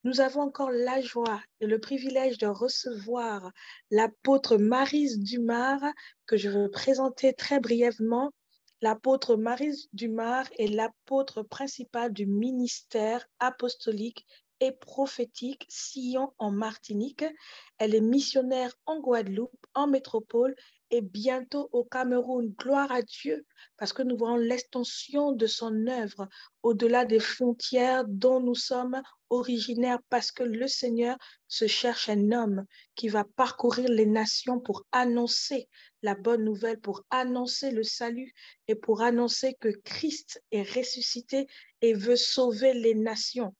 nous avons encore la joie et le privilège de recevoir l'apôtre Maryse Dumar, que je veux présenter très brièvement. L'apôtre Maryse Dumar est l'apôtre principal du ministère apostolique et prophétique Sion en Martinique. Elle est missionnaire en Guadeloupe, en métropole et bientôt au Cameroun. Gloire à Dieu, parce que nous voyons l'extension de son œuvre au-delà des frontières dont nous sommes originaires, parce que le Seigneur se cherche un homme qui va parcourir les nations pour annoncer la bonne nouvelle, pour annoncer le salut et pour annoncer que Christ est ressuscité et veut sauver les nations.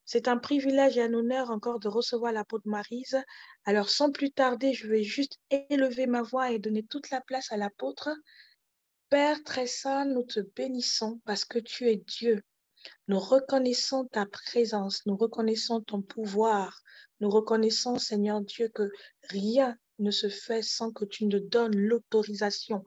C'est un privilège et un honneur encore de recevoir l'apôtre Maryse. Alors, sans plus tarder, je vais juste élever ma voix et donner toute la place à l'apôtre. Père très saint, nous te bénissons parce que tu es Dieu. Nous reconnaissons ta présence, nous reconnaissons ton pouvoir, nous reconnaissons, Seigneur Dieu, que rien ne se fait sans que tu nous donnes l'autorisation.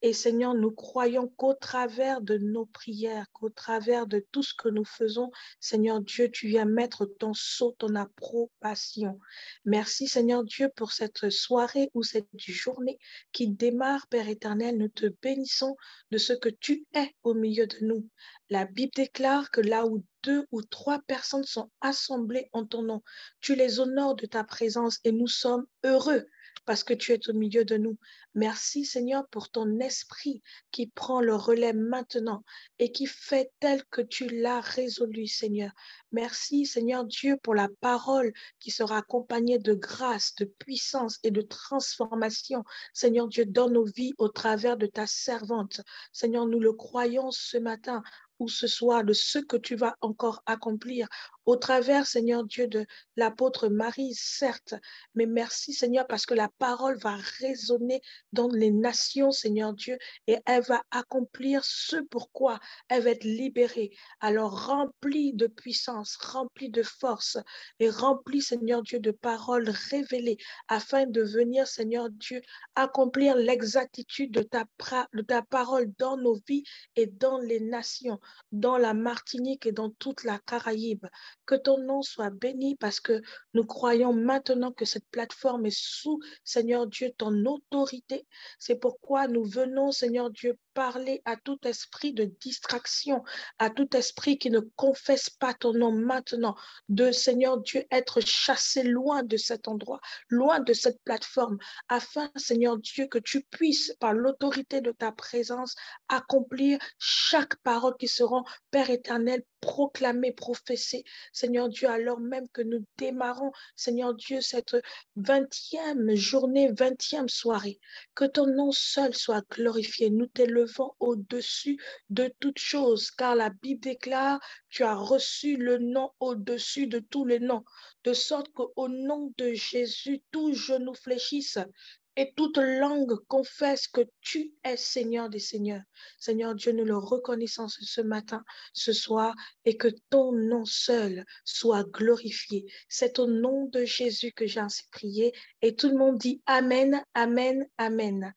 Et Seigneur, nous croyons qu'au travers de nos prières, qu'au travers de tout ce que nous faisons, Seigneur Dieu, tu viens mettre ton sceau, ton approbation. Merci Seigneur Dieu pour cette soirée ou cette journée qui démarre, Père éternel. Nous te bénissons de ce que tu es au milieu de nous. La Bible déclare que là où 2 ou 3 personnes sont assemblées en ton nom, tu les honores de ta présence et nous sommes heureux parce que tu es au milieu de nous. Merci Seigneur pour ton esprit qui prend le relais maintenant et qui fait tel que tu l'as résolu Seigneur. Merci Seigneur Dieu pour la parole qui sera accompagnée de grâce, de puissance et de transformation. Seigneur Dieu, dans nos vies au travers de ta servante. Seigneur, nous le croyons ce matin ou ce soir de ce que tu vas encore accomplir au travers, Seigneur Dieu, de l'apôtre Marie, certes, mais merci, Seigneur, parce que la parole va résonner dans les nations, Seigneur Dieu, et elle va accomplir ce pourquoi elle va être libérée. Alors, remplie de puissance, remplie de force et remplie, Seigneur Dieu, de paroles révélées afin de venir, Seigneur Dieu, accomplir l'exactitude de ta parole dans nos vies et dans les nations, dans la Martinique et dans toute la Caraïbe. Que ton nom soit béni parce que nous croyons maintenant que cette plateforme est sous, Seigneur Dieu, ton autorité. C'est pourquoi nous venons, Seigneur Dieu, parler à tout esprit de distraction, à tout esprit qui ne confesse pas ton nom maintenant, de, Seigneur Dieu, être chassé loin de cet endroit, loin de cette plateforme, afin, Seigneur Dieu, que tu puisses, par l'autorité de ta présence, accomplir chaque parole qui sera, Père éternel, proclamée, prophétée, Seigneur Dieu, alors même que nous démarrons, Seigneur Dieu, cette 20e journée, 20e soirée. Que ton nom seul soit glorifié. Nous t'élevons au-dessus de toutes choses, car la Bible déclare, tu as reçu le nom au-dessus de tous les noms, de sorte qu'au nom de Jésus, tout genou fléchisse et toute langue confesse que tu es Seigneur des Seigneurs. Seigneur Dieu, nous le reconnaissons ce matin, ce soir, et que ton nom seul soit glorifié. C'est au nom de Jésus que j'ai ainsi prié, et tout le monde dit Amen, Amen, Amen.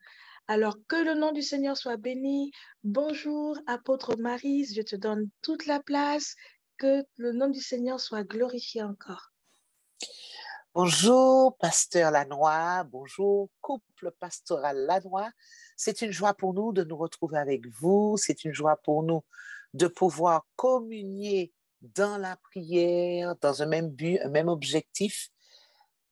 Alors, que le nom du Seigneur soit béni. Bonjour, apôtre Maryse, je te donne toute la place. Que le nom du Seigneur soit glorifié encore. Bonjour, pasteur Lannoy. Bonjour, couple pastoral Lannoy. C'est une joie pour nous de nous retrouver avec vous. C'est une joie pour nous de pouvoir communier dans la prière, dans un même but, un même objectif.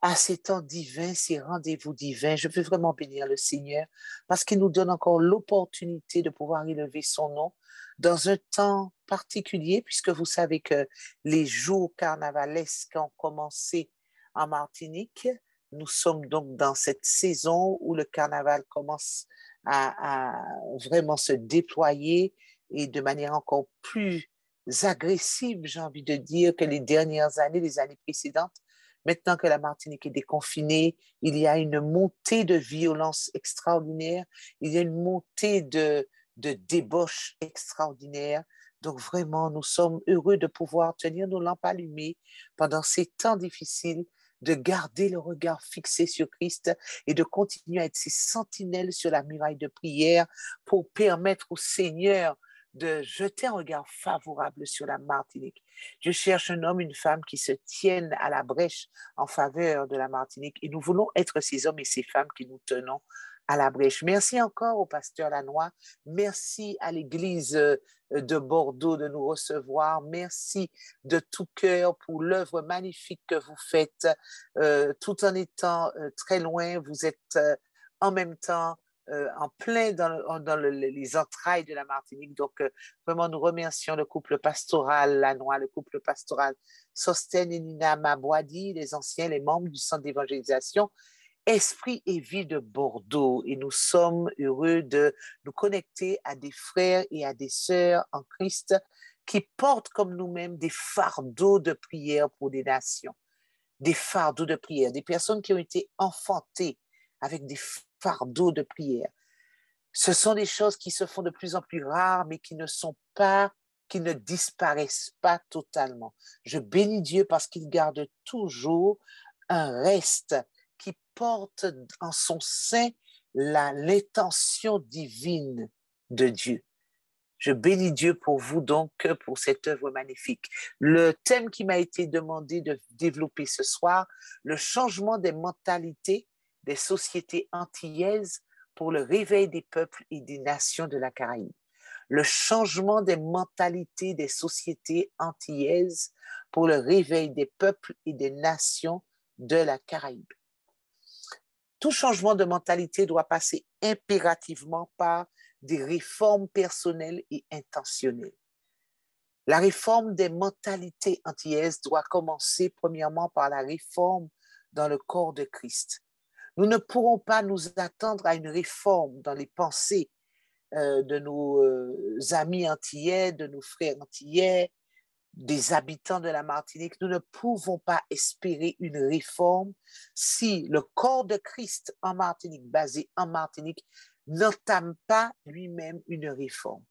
À ces temps divins, ces rendez-vous divins, je veux vraiment bénir le Seigneur parce qu'il nous donne encore l'opportunité de pouvoir élever son nom dans un temps particulier, puisque vous savez que les jours carnavalesques ont commencé en Martinique. Nous sommes donc dans cette saison où le carnaval commence à vraiment se déployer et de manière encore plus agressive, j'ai envie de dire, que les dernières années, les années précédentes. Maintenant que la Martinique est déconfinée, il y a une montée de violence extraordinaire, il y a une montée de débauche extraordinaire. Donc vraiment, nous sommes heureux de pouvoir tenir nos lampes allumées pendant ces temps difficiles, de garder le regard fixé sur Christ et de continuer à être ces sentinelles sur la muraille de prière pour permettre au Seigneur de jeter un regard favorable sur la Martinique. Dieu cherche un homme, une femme qui se tiennent à la brèche en faveur de la Martinique. Et nous voulons être ces hommes et ces femmes qui nous tenons à la brèche. Merci encore au pasteur Lannoy. Merci à l'Église de Bordeaux de nous recevoir. Merci de tout cœur pour l'œuvre magnifique que vous faites. Tout en étant très loin, vous êtes en même temps en plein dans les entrailles de la Martinique. Donc, vraiment, nous remercions le couple pastoral Lannoy, le couple pastoral Sostène et Nina Mabouadi, les anciens, les membres du centre d'évangélisation Esprit et Vie de Bordeaux. Et nous sommes heureux de nous connecter à des frères et à des sœurs en Christ qui portent comme nous-mêmes des fardeaux de prière pour des nations, des fardeaux de prière, des personnes qui ont été enfantées avec des fardeaux de prière. Ce sont des choses qui se font de plus en plus rares, mais qui ne disparaissent pas totalement. Je bénis Dieu parce qu'il garde toujours un reste qui porte en son sein l'intention divine de Dieu. Je bénis Dieu pour vous donc, pour cette œuvre magnifique. Le thème qui m'a été demandé de développer ce soir, le changement des mentalités des sociétés antillaises pour le réveil des peuples et des nations de la Caraïbe. Le changement des mentalités des sociétés antillaises pour le réveil des peuples et des nations de la Caraïbe. Tout changement de mentalité doit passer impérativement par des réformes personnelles et intentionnelles. La réforme des mentalités antillaises doit commencer premièrement par la réforme dans le corps de Christ. Nous ne pourrons pas nous attendre à une réforme dans les pensées de nos amis antillais, de nos frères antillais, des habitants de la Martinique. Nous ne pouvons pas espérer une réforme si le corps de Christ en Martinique, basé en Martinique, n'entame pas lui-même une réforme.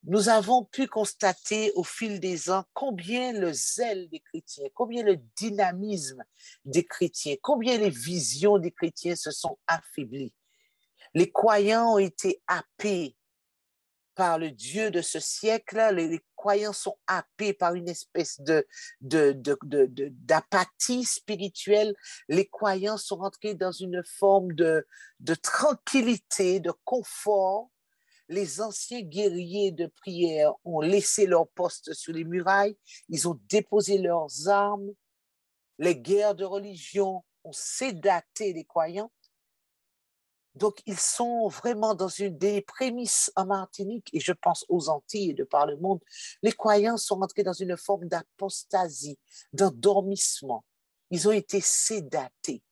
Nous avons pu constater au fil des ans combien le zèle des chrétiens, combien le dynamisme des chrétiens, combien les visions des chrétiens se sont affaiblies. Les croyants ont été happés par le Dieu de ce siècle, les croyants sont happés par une espèce d'apathie spirituelle. Les croyants sont rentrés dans une forme de tranquillité, de confort. Les anciens guerriers de prière ont laissé leur poste sur les murailles, ils ont déposé leurs armes. Les guerres de religion ont sédaté les croyants. Donc, ils sont vraiment dans des prémices en Martinique, et je pense aux Antilles et de par le monde. Les croyants sont entrés dans une forme d'apostasie, d'endormissement. Ils ont été sédatés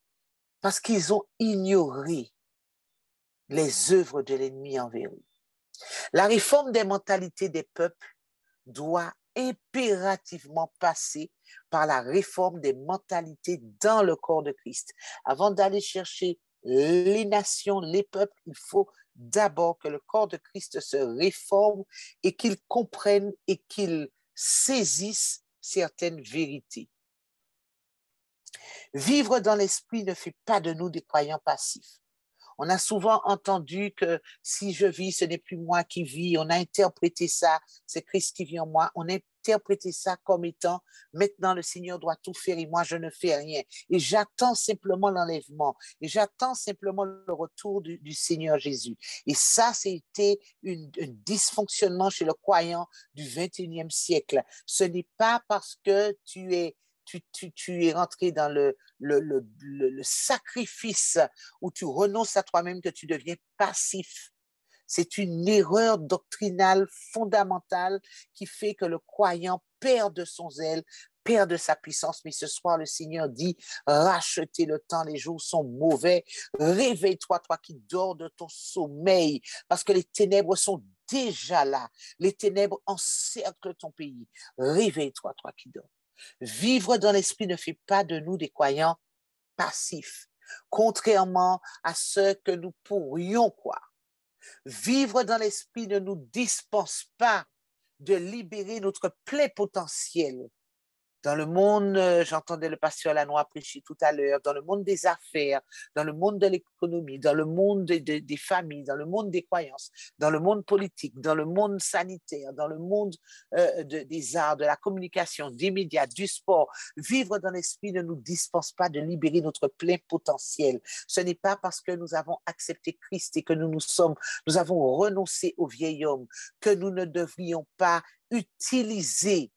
parce qu'ils ont ignoré les œuvres de l'ennemi envers eux. La réforme des mentalités des peuples doit impérativement passer par la réforme des mentalités dans le corps de Christ. Avant d'aller chercher les nations, les peuples, il faut d'abord que le corps de Christ se réforme et qu'il comprenne et qu'il saisisse certaines vérités. Vivre dans l'esprit ne fait pas de nous des croyants passifs. On a souvent entendu que si je vis, ce n'est plus moi qui vis. On a interprété ça, c'est Christ qui vit en moi. On a interprété ça comme étant, maintenant le Seigneur doit tout faire et moi je ne fais rien. Et j'attends simplement l'enlèvement. Et j'attends simplement le retour du Seigneur Jésus. Et ça, c'était un dysfonctionnement chez le croyant du 21e siècle. Ce n'est pas parce que tu es rentré dans le sacrifice où tu renonces à toi-même que tu deviens passif. C'est une erreur doctrinale fondamentale qui fait que le croyant perd de son zèle, perd de sa puissance. Mais ce soir, le Seigneur dit, rachetez le temps, les jours sont mauvais. Réveille-toi, toi qui dors de ton sommeil, parce que les ténèbres sont déjà là. Les ténèbres encerclent ton pays. Réveille-toi, toi qui dors. Vivre dans l'esprit ne fait pas de nous des croyants passifs, contrairement à ce que nous pourrions croire. Vivre dans l'esprit ne nous dispense pas de libérer notre plein potentiel Dans le monde, j'entendais le pasteur Lanois prêcher tout à l'heure, dans le monde des affaires, dans le monde de l'économie, dans le monde des familles, dans le monde des croyances, dans le monde politique, dans le monde sanitaire, dans le monde des arts, de la communication, des médias, du sport. Vivre dans l'esprit ne nous dispense pas de libérer notre plein potentiel. Ce n'est pas parce que nous avons accepté Christ et que nous avons renoncé au vieil homme que nous ne devrions pas utiliser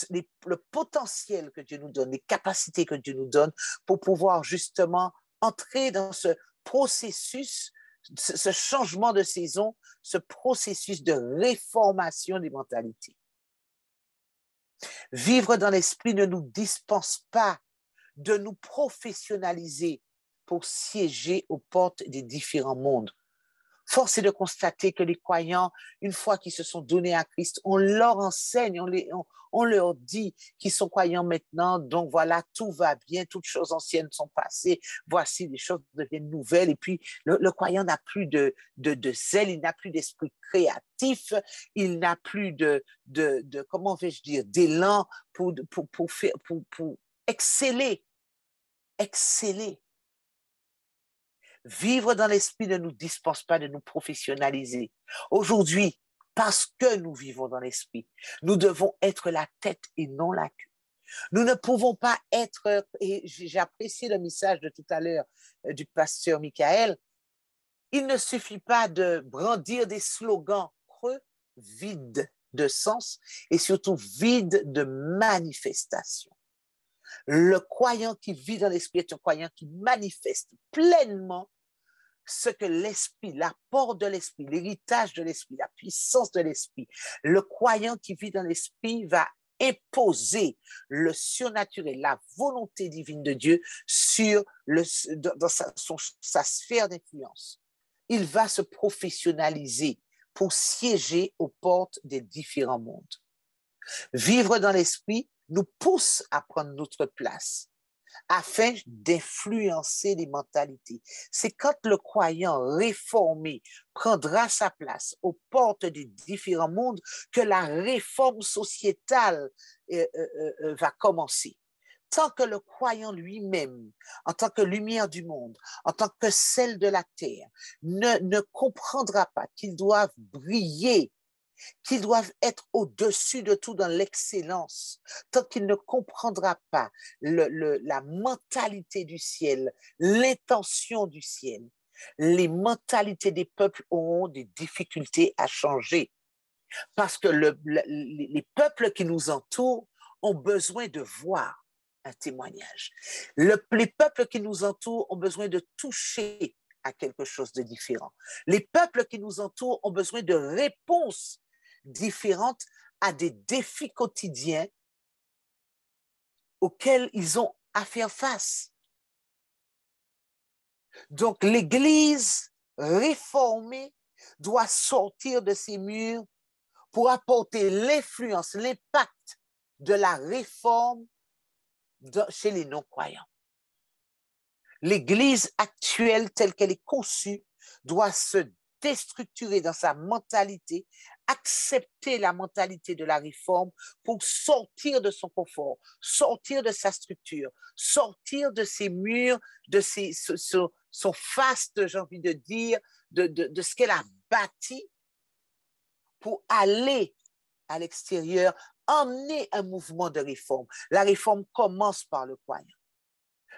le potentiel que Dieu nous donne, les capacités que Dieu nous donne pour pouvoir justement entrer dans ce processus, ce changement de saison, ce processus de réformation des mentalités. Vivre dans l'esprit ne nous dispense pas de nous professionnaliser pour siéger aux portes des différents mondes. Force est de constater que les croyants, une fois qu'ils se sont donnés à Christ, on leur enseigne, on leur dit qu'ils sont croyants maintenant, donc voilà, tout va bien, toutes choses anciennes sont passées, voici, les choses deviennent nouvelles, et puis le croyant n'a plus de zèle, il n'a plus d'esprit créatif, il n'a plus comment vais-je dire, d'élan pour exceller. Vivre dans l'esprit ne nous dispense pas de nous professionnaliser. Aujourd'hui, parce que nous vivons dans l'esprit, nous devons être la tête et non la queue. Nous ne pouvons pas être, et j'ai apprécié le message de tout à l'heure du pasteur Michael, il ne suffit pas de brandir des slogans creux, vides de sens et surtout vides de manifestation. Le croyant qui vit dans l'esprit est un croyant qui manifeste pleinement ce que l'esprit, l'apport de l'esprit, l'héritage de l'esprit, la puissance de l'esprit. Le croyant qui vit dans l'esprit va imposer le surnaturel, la volonté divine de Dieu dans sa sphère d'influence. Il va se professionnaliser pour siéger aux portes des différents mondes. Vivre dans l'esprit nous pousse à prendre notre place afin d'influencer les mentalités. C'est quand le croyant réformé prendra sa place aux portes des différents mondes que la réforme sociétale va commencer. Tant que le croyant lui-même, en tant que lumière du monde, en tant que sel de la terre, ne comprendra pas qu'ils doivent briller, qu'ils doivent être au-dessus de tout dans l'excellence, tant qu'il ne comprendra pas la mentalité du ciel, l'intention du ciel, les mentalités des peuples auront des difficultés à changer. Parce que les peuples qui nous entourent ont besoin de voir un témoignage. Les peuples qui nous entourent ont besoin de toucher à quelque chose de différent. Les peuples qui nous entourent ont besoin de réponses différentes à des défis quotidiens auxquels ils ont à faire face. Donc, l'Église réformée doit sortir de ses murs pour apporter l'influence, l'impact de la réforme chez les non-croyants. L'Église actuelle, telle qu'elle est conçue, doit se déstructurer dans sa mentalité, accepter la mentalité de la réforme pour sortir de son confort, sortir de sa structure, sortir de ses murs, de son faste, j'ai envie de dire, de ce qu'elle a bâti pour aller à l'extérieur, emmener un mouvement de réforme. La réforme commence par le croyant.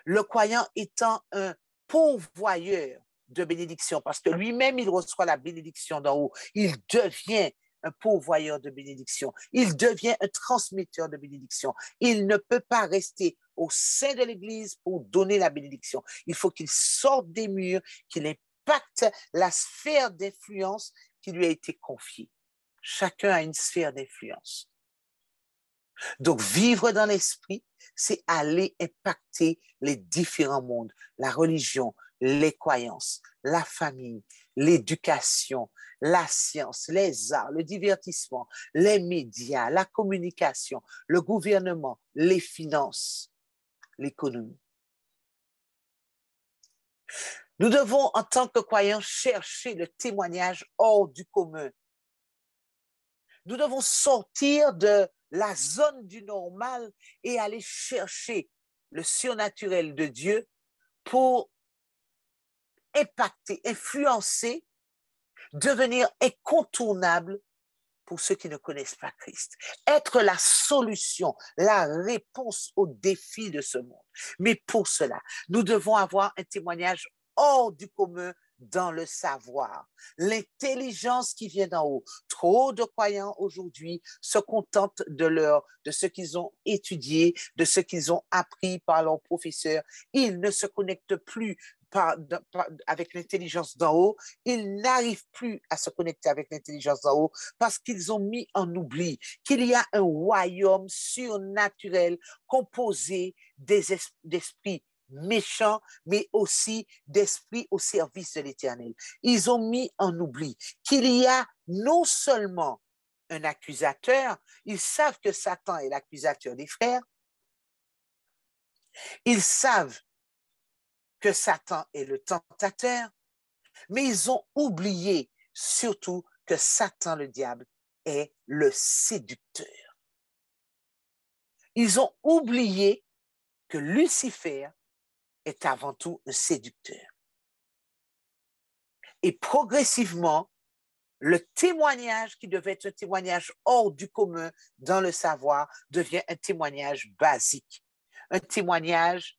Le croyant étant un pourvoyeur de bénédiction, parce que lui-même, il reçoit la bénédiction d'en haut. Il devient un pourvoyeur de bénédiction. Il devient un transmetteur de bénédiction. Il ne peut pas rester au sein de l'Église pour donner la bénédiction. Il faut qu'il sorte des murs, qu'il impacte la sphère d'influence qui lui a été confiée. Chacun a une sphère d'influence. Donc, vivre dans l'esprit, c'est aller impacter les différents mondes, la religion, les croyances, la famille, l'éducation, la science, les arts, le divertissement, les médias, la communication, le gouvernement, les finances, l'économie. Nous devons, en tant que croyants, chercher le témoignage hors du commun. Nous devons sortir de la zone du normal et aller chercher le surnaturel de Dieu pour impacter, influencer, devenir incontournable pour ceux qui ne connaissent pas Christ. Être la solution, la réponse aux défis de ce monde. Mais pour cela, nous devons avoir un témoignage hors du commun dans le savoir. L'intelligence qui vient d'en haut. Trop de croyants aujourd'hui se contentent de ce qu'ils ont étudié, de ce qu'ils ont appris par leurs professeurs. Ils ne se connectent plus avec l'intelligence d'en haut. Ils n'arrivent plus à se connecter avec l'intelligence d'en haut parce qu'ils ont mis en oubli qu'il y a un royaume surnaturel composé d'esprits méchants, mais aussi d'esprits au service de l'Éternel. Ils ont mis en oubli qu'il y a non seulement un accusateur, ils savent que Satan est l'accusateur des frères, ils savent que Satan est le tentateur, mais ils ont oublié surtout que Satan, le diable, est le séducteur. Ils ont oublié que Lucifer est avant tout un séducteur. Et progressivement, le témoignage qui devait être un témoignage hors du commun dans le savoir devient un témoignage basique, un témoignage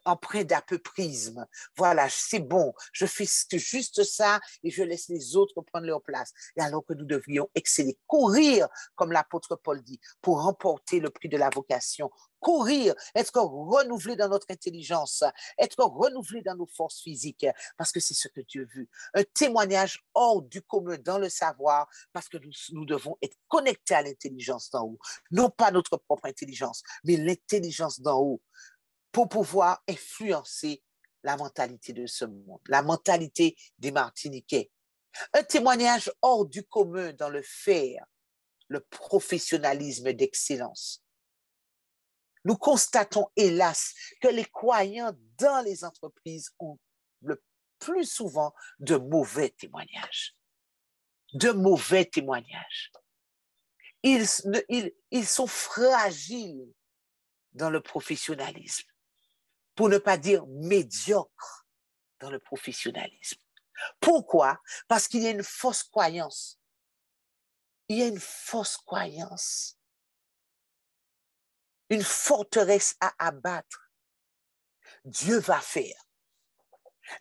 empreint d'apoprisme. Voilà, c'est bon, je fais juste ça et je laisse les autres prendre leur place. Et alors que nous devrions exceller, courir, comme l'apôtre Paul dit, pour remporter le prix de la vocation. Courir, être renouvelé dans notre intelligence, être renouvelé dans nos forces physiques, parce que c'est ce que Dieu veut. Un témoignage hors du commun dans le savoir, parce que nous devons être connectés à l'intelligence d'en haut. Non pas notre propre intelligence, mais l'intelligence d'en haut, pour pouvoir influencer la mentalité de ce monde, la mentalité des Martiniquais. Un témoignage hors du commun dans le faire, le professionnalisme d'excellence. Nous constatons, hélas, que les croyants dans les entreprises ont le plus souvent de mauvais témoignages. De mauvais témoignages. Ils sont fragiles dans le professionnalisme, pour ne pas dire médiocres dans le professionnalisme. Pourquoi? Parce qu'il y a une fausse croyance. Il y a une fausse croyance. Une forteresse à abattre. Dieu va faire.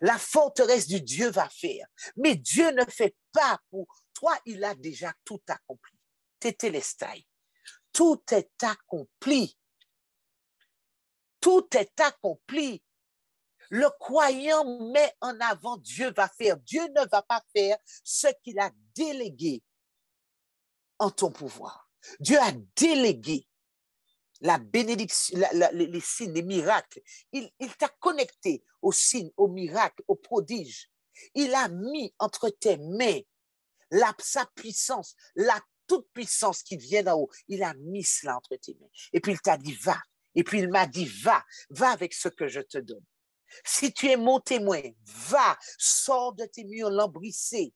La forteresse du Dieu va faire. Mais Dieu ne fait pas pour toi, il a déjà tout accompli. Tétélestai. Tout est accompli. Tout est accompli. Le croyant met en avant Dieu va faire. Dieu ne va pas faire ce qu'il a délégué en ton pouvoir. Dieu a délégué la bénédiction, les signes, les miracles. Il t'a connecté aux signes, aux miracles, aux prodiges. Il a mis entre tes mains sa puissance, la toute puissance qui vient d'en haut. Il a mis cela entre tes mains. Et puis il t'a dit va. Et puis il m'a dit va avec ce que je te donne. Si tu es mon témoin, va, sors de tes murs lambrissés,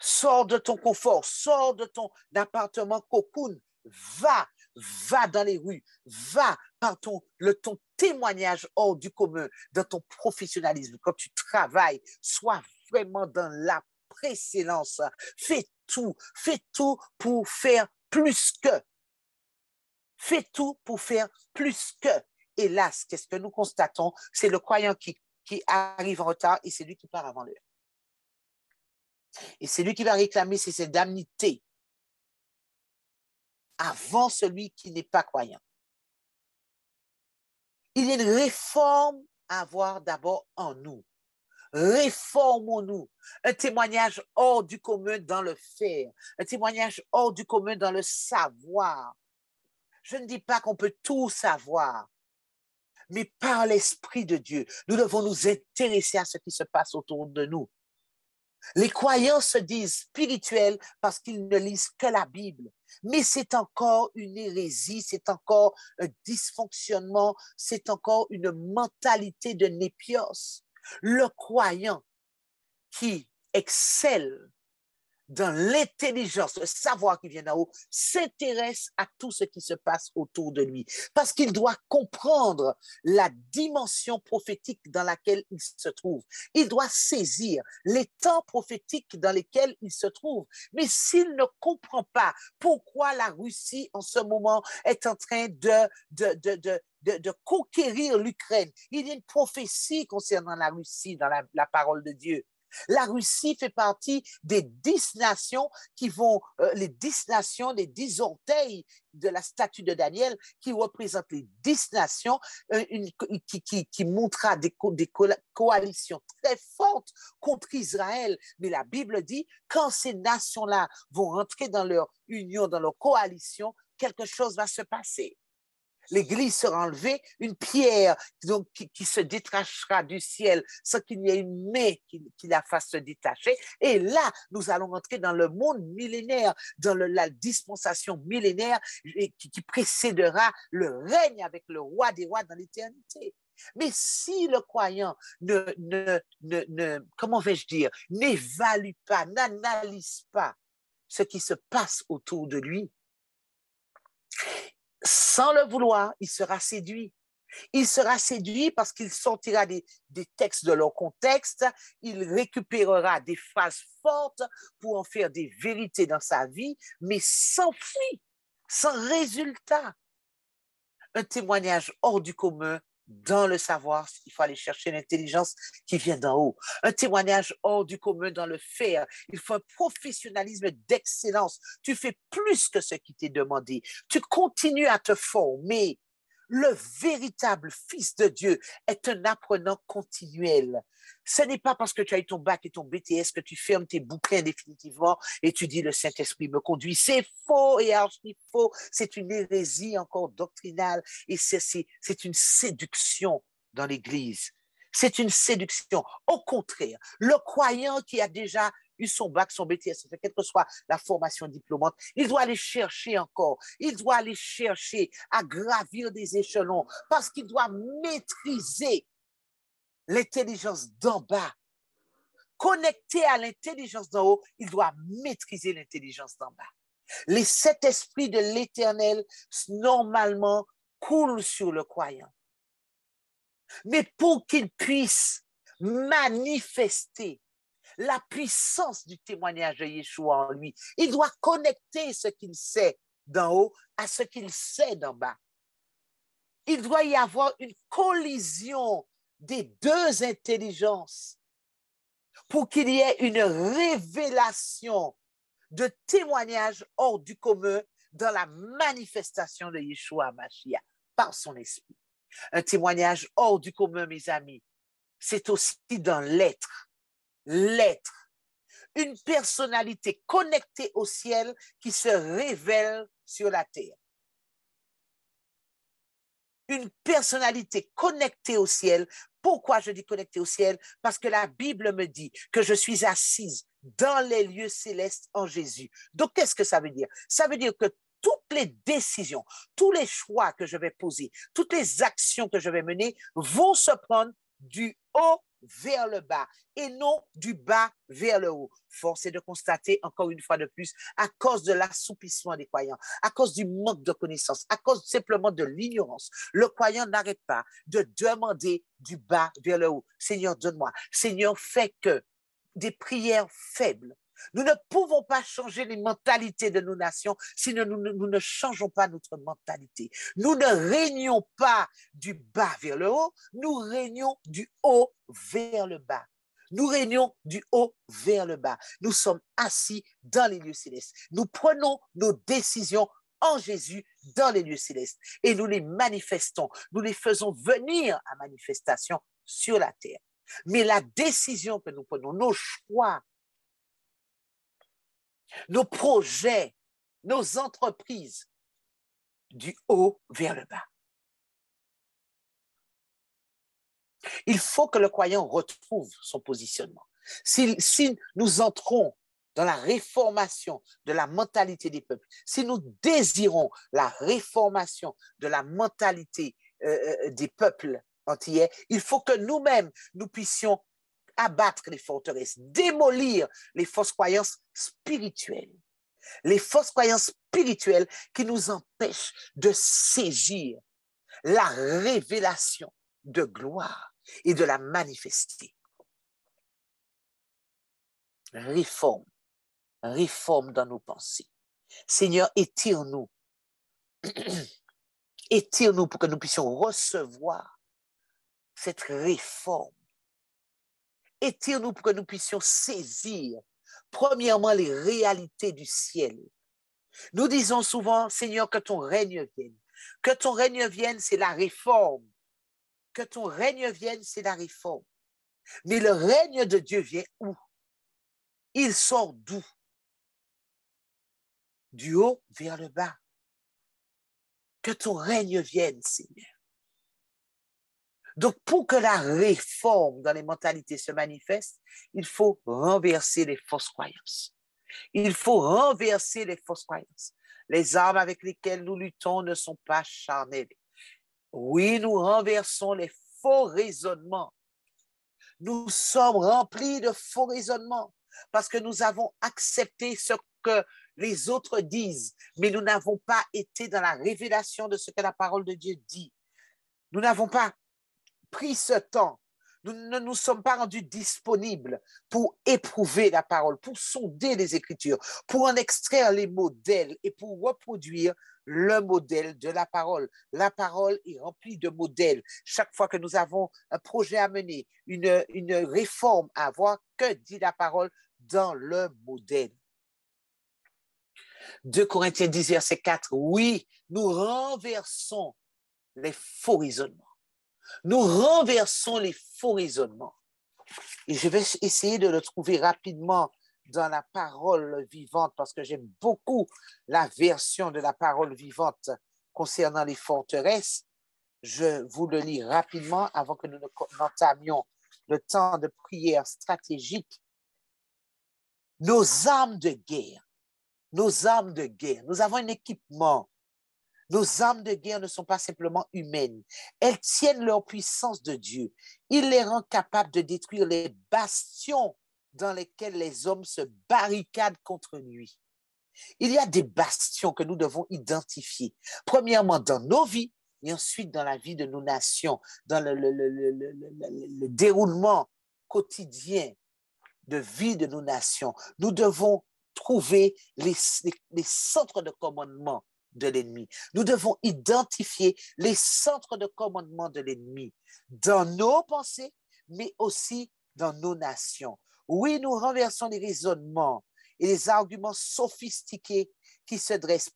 sors de ton confort, sors de ton appartement cocoon, va dans les rues, va par ton témoignage hors du commun, dans ton professionnalisme, quand tu travailles, sois vraiment dans la précédence, fais tout pour faire plus que. Fais tout pour faire plus que. Hélas, qu'est-ce que nous constatons? C'est le croyant qui arrive en retard et c'est lui qui part avant l'heure. Et c'est lui qui va réclamer ses indemnités avant celui qui n'est pas croyant. Il y a une réforme à avoir d'abord en nous. Réformons-nous. Un témoignage hors du commun dans le faire. Un témoignage hors du commun dans le savoir. Je ne dis pas qu'on peut tout savoir. Mais par l'Esprit de Dieu, nous devons nous intéresser à ce qui se passe autour de nous. Les croyants se disent spirituels parce qu'ils ne lisent que la Bible. Mais c'est encore une hérésie, c'est encore un dysfonctionnement, c'est encore une mentalité de népios. Le croyant qui excelle dans l'intelligence, le savoir qui vient d'en haut, s'intéresse à tout ce qui se passe autour de lui. Parce qu'il doit comprendre la dimension prophétique dans laquelle il se trouve. Il doit saisir les temps prophétiques dans lesquels il se trouve. Mais s'il ne comprend pas pourquoi la Russie, en ce moment, est en train de conquérir l'Ukraine, il y a une prophétie concernant la Russie dans la parole de Dieu. La Russie fait partie des 10 nations qui vont, les 10 nations, les 10 orteils de la statue de Daniel, qui représentent les 10 nations, qui montrera des coalitions très fortes contre Israël. Mais la Bible dit, quand ces nations-là vont rentrer dans leur union, dans leur coalition, quelque chose va se passer. L'église sera enlevée, une pierre donc, qui se détachera du ciel sans qu'il y ait une main qui la fasse se détacher. Et là, nous allons entrer dans le monde millénaire, dans la dispensation millénaire qui précédera le règne avec le roi des rois dans l'éternité. Mais si le croyant comment vais-je dire, n'évalue pas, n'analyse pas ce qui se passe autour de lui, sans le vouloir, il sera séduit. Il sera séduit parce qu'il sortira des textes de leur contexte, il récupérera des phrases fortes pour en faire des vérités dans sa vie, mais sans fruit, sans résultat. Un témoignage hors du commun dans le savoir, il faut aller chercher l'intelligence qui vient d'en haut. Un témoignage hors du commun dans le faire. Il faut un professionnalisme d'excellence. Tu fais plus que ce qui t'est demandé. Tu continues à te former. Le véritable Fils de Dieu est un apprenant continuel. Ce n'est pas parce que tu as eu ton bac et ton BTS que tu fermes tes bouquins définitivement et tu dis le Saint-Esprit me conduit. C'est faux et archi faux. C'est une hérésie encore doctrinale et c'est une séduction dans l'Église. C'est une séduction. Au contraire, le croyant qui a déjà eu son bac, son BTS, quelle que soit la formation diplômante, il doit aller chercher encore. Il doit aller chercher à gravir des échelons parce qu'il doit maîtriser l'intelligence d'en bas. Connecté à l'intelligence d'en haut, il doit maîtriser l'intelligence d'en bas. Les 7 esprits de l'Éternel, normalement, coulent sur le croyant. Mais pour qu'il puisse manifester la puissance du témoignage de Yeshua en lui, il doit connecter ce qu'il sait d'en haut à ce qu'il sait d'en bas. Il doit y avoir une collision des 2 intelligences pour qu'il y ait une révélation de témoignage hors du commun dans la manifestation de Yeshua Mashiach par son esprit. Un témoignage hors du commun, mes amis, c'est aussi dans l'être. L'être. Une personnalité connectée au ciel qui se révèle sur la terre. Une personnalité connectée au ciel. Pourquoi je dis connectée au ciel? Parce que la Bible me dit que je suis assise dans les lieux célestes en Jésus. Donc, qu'est-ce que ça veut dire? Ça veut dire que toutes les décisions, tous les choix que je vais poser, toutes les actions que je vais mener vont se prendre du haut vers le bas et non du bas vers le haut. Force est de constater, encore une fois de plus, à cause de l'assouplissement des croyants, à cause du manque de connaissances, à cause simplement de l'ignorance, le croyant n'arrête pas de demander du bas vers le haut. Seigneur, donne-moi. Seigneur, fais que des prières faibles. Nous ne pouvons pas changer les mentalités de nos nations si nous ne changeons pas notre mentalité. Nous ne régnons pas du bas vers le haut, nous régnons du haut vers le bas. Nous régnons du haut vers le bas. Nous sommes assis dans les lieux célestes. Nous prenons nos décisions en Jésus dans les lieux célestes et nous les manifestons. Nous les faisons venir à manifestation sur la terre. Mais la décision que nous prenons, nos choix, nos projets, nos entreprises, du haut vers le bas. Il faut que le croyant retrouve son positionnement. Si nous entrons dans la réformation de la mentalité des peuples, si nous désirons la réformation de la mentalité des peuples antillais, il faut que nous-mêmes, nous puissions abattre les forteresses, démolir les fausses croyances spirituelles. Les fausses croyances spirituelles qui nous empêchent de saisir la révélation de gloire et de la manifester. Réforme dans nos pensées. Seigneur, étire-nous. Étire-nous pour que nous puissions recevoir cette réforme. Étire-nous pour que nous puissions saisir, premièrement, les réalités du ciel. Nous disons souvent, Seigneur, que ton règne vienne. Que ton règne vienne, c'est la réforme. Que ton règne vienne, c'est la réforme. Mais le règne de Dieu vient où? Il sort d'où? Du haut vers le bas. Que ton règne vienne, Seigneur. Donc, pour que la réforme dans les mentalités se manifeste, il faut renverser les fausses croyances. Il faut renverser les fausses croyances. Les armes avec lesquelles nous luttons ne sont pas charnelles. Oui, nous renversons les faux raisonnements. Nous sommes remplis de faux raisonnements parce que nous avons accepté ce que les autres disent, mais nous n'avons pas été dans la révélation de ce que la parole de Dieu dit. Nous n'avons pas pris ce temps. Nous ne nous sommes pas rendus disponibles pour éprouver la parole, pour sonder les Écritures, pour en extraire les modèles et pour reproduire le modèle de la parole. La parole est remplie de modèles. Chaque fois que nous avons un projet à mener, une réforme à avoir, que dit la parole dans le modèle? 2 Corinthiens 10, verset 4, oui, nous renversons les faux raisonnements. Nous renversons les faux raisonnements. Et je vais essayer de le trouver rapidement dans la parole vivante parce que j'aime beaucoup la version de la parole vivante concernant les forteresses. Je vous le lis rapidement avant que nous n'entamions le temps de prière stratégique. Nos armes de guerre, nous avons un équipement. Nos armes de guerre ne sont pas simplement humaines. Elles tiennent leur puissance de Dieu. Il les rend capables de détruire les bastions dans lesquels les hommes se barricadent contre lui. Il y a des bastions que nous devons identifier. Premièrement, dans nos vies et ensuite dans la vie de nos nations, dans le déroulement quotidien de vie de nos nations. Nous devons trouver les centres de commandement de l'ennemi. Nous devons identifier les centres de commandement de l'ennemi dans nos pensées, mais aussi dans nos nations. Oui, nous renversons les raisonnements et les arguments sophistiqués qui se dressent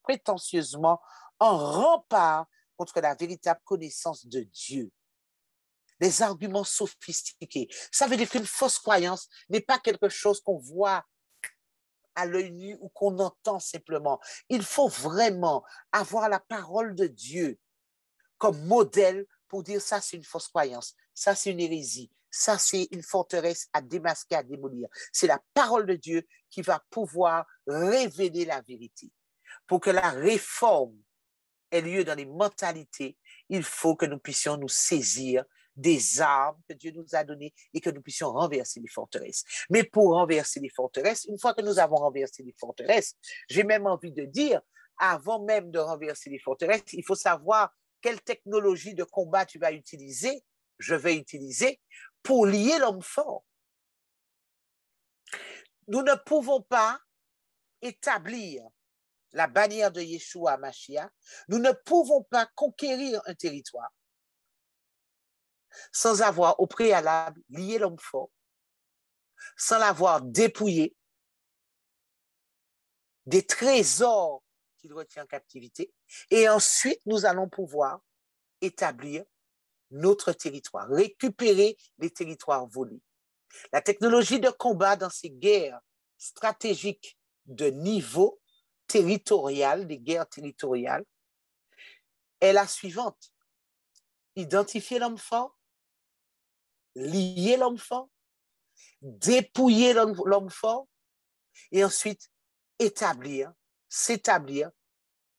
prétentieusement en rempart contre la véritable connaissance de Dieu. Les arguments sophistiqués. Ça veut dire qu'une fausse croyance n'est pas quelque chose qu'on voit à l'œil nu ou qu'on entend simplement. Il faut vraiment avoir la parole de Dieu comme modèle pour dire ça, c'est une fausse croyance, ça, c'est une hérésie, ça, c'est une forteresse à démasquer, à démolir. C'est la parole de Dieu qui va pouvoir révéler la vérité. Pour que la réforme ait lieu dans les mentalités, il faut que nous puissions nous saisir des armes que Dieu nous a données et que nous puissions renverser les forteresses. Mais pour renverser les forteresses, une fois que nous avons renversé les forteresses, j'ai même envie de dire, avant même de renverser les forteresses, il faut savoir quelle technologie de combat tu vas utiliser, je vais utiliser, pour lier l'homme fort. Nous ne pouvons pas établir la bannière de Yeshua Mashiach, nous ne pouvons pas conquérir un territoire sans avoir au préalable lié l'homme fort, sans l'avoir dépouillé des trésors qu'il retient en captivité. Et ensuite, nous allons pouvoir établir notre territoire, récupérer les territoires volés. La technologie de combat dans ces guerres stratégiques de niveau territorial, des guerres territoriales, est la suivante. Identifier l'homme fort, lier l'homme fort, dépouiller l'homme fort et ensuite s'établir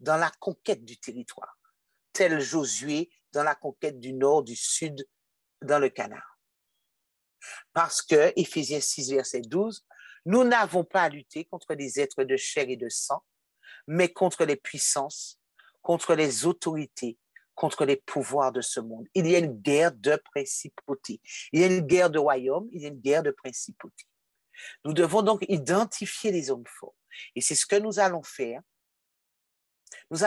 dans la conquête du territoire, tel Josué dans la conquête du nord, du sud, dans le Canaan. Parce que, Éphésiens 6, verset 12, nous n'avons pas à lutter contre des êtres de chair et de sang, mais contre les puissances, contre les autorités, contre les pouvoirs de ce monde. Il y a une guerre de principautés. Il y a une guerre de royaumes, il y a une guerre de principautés. Nous devons donc identifier les hommes forts. Et c'est ce que nous allons faire. Nous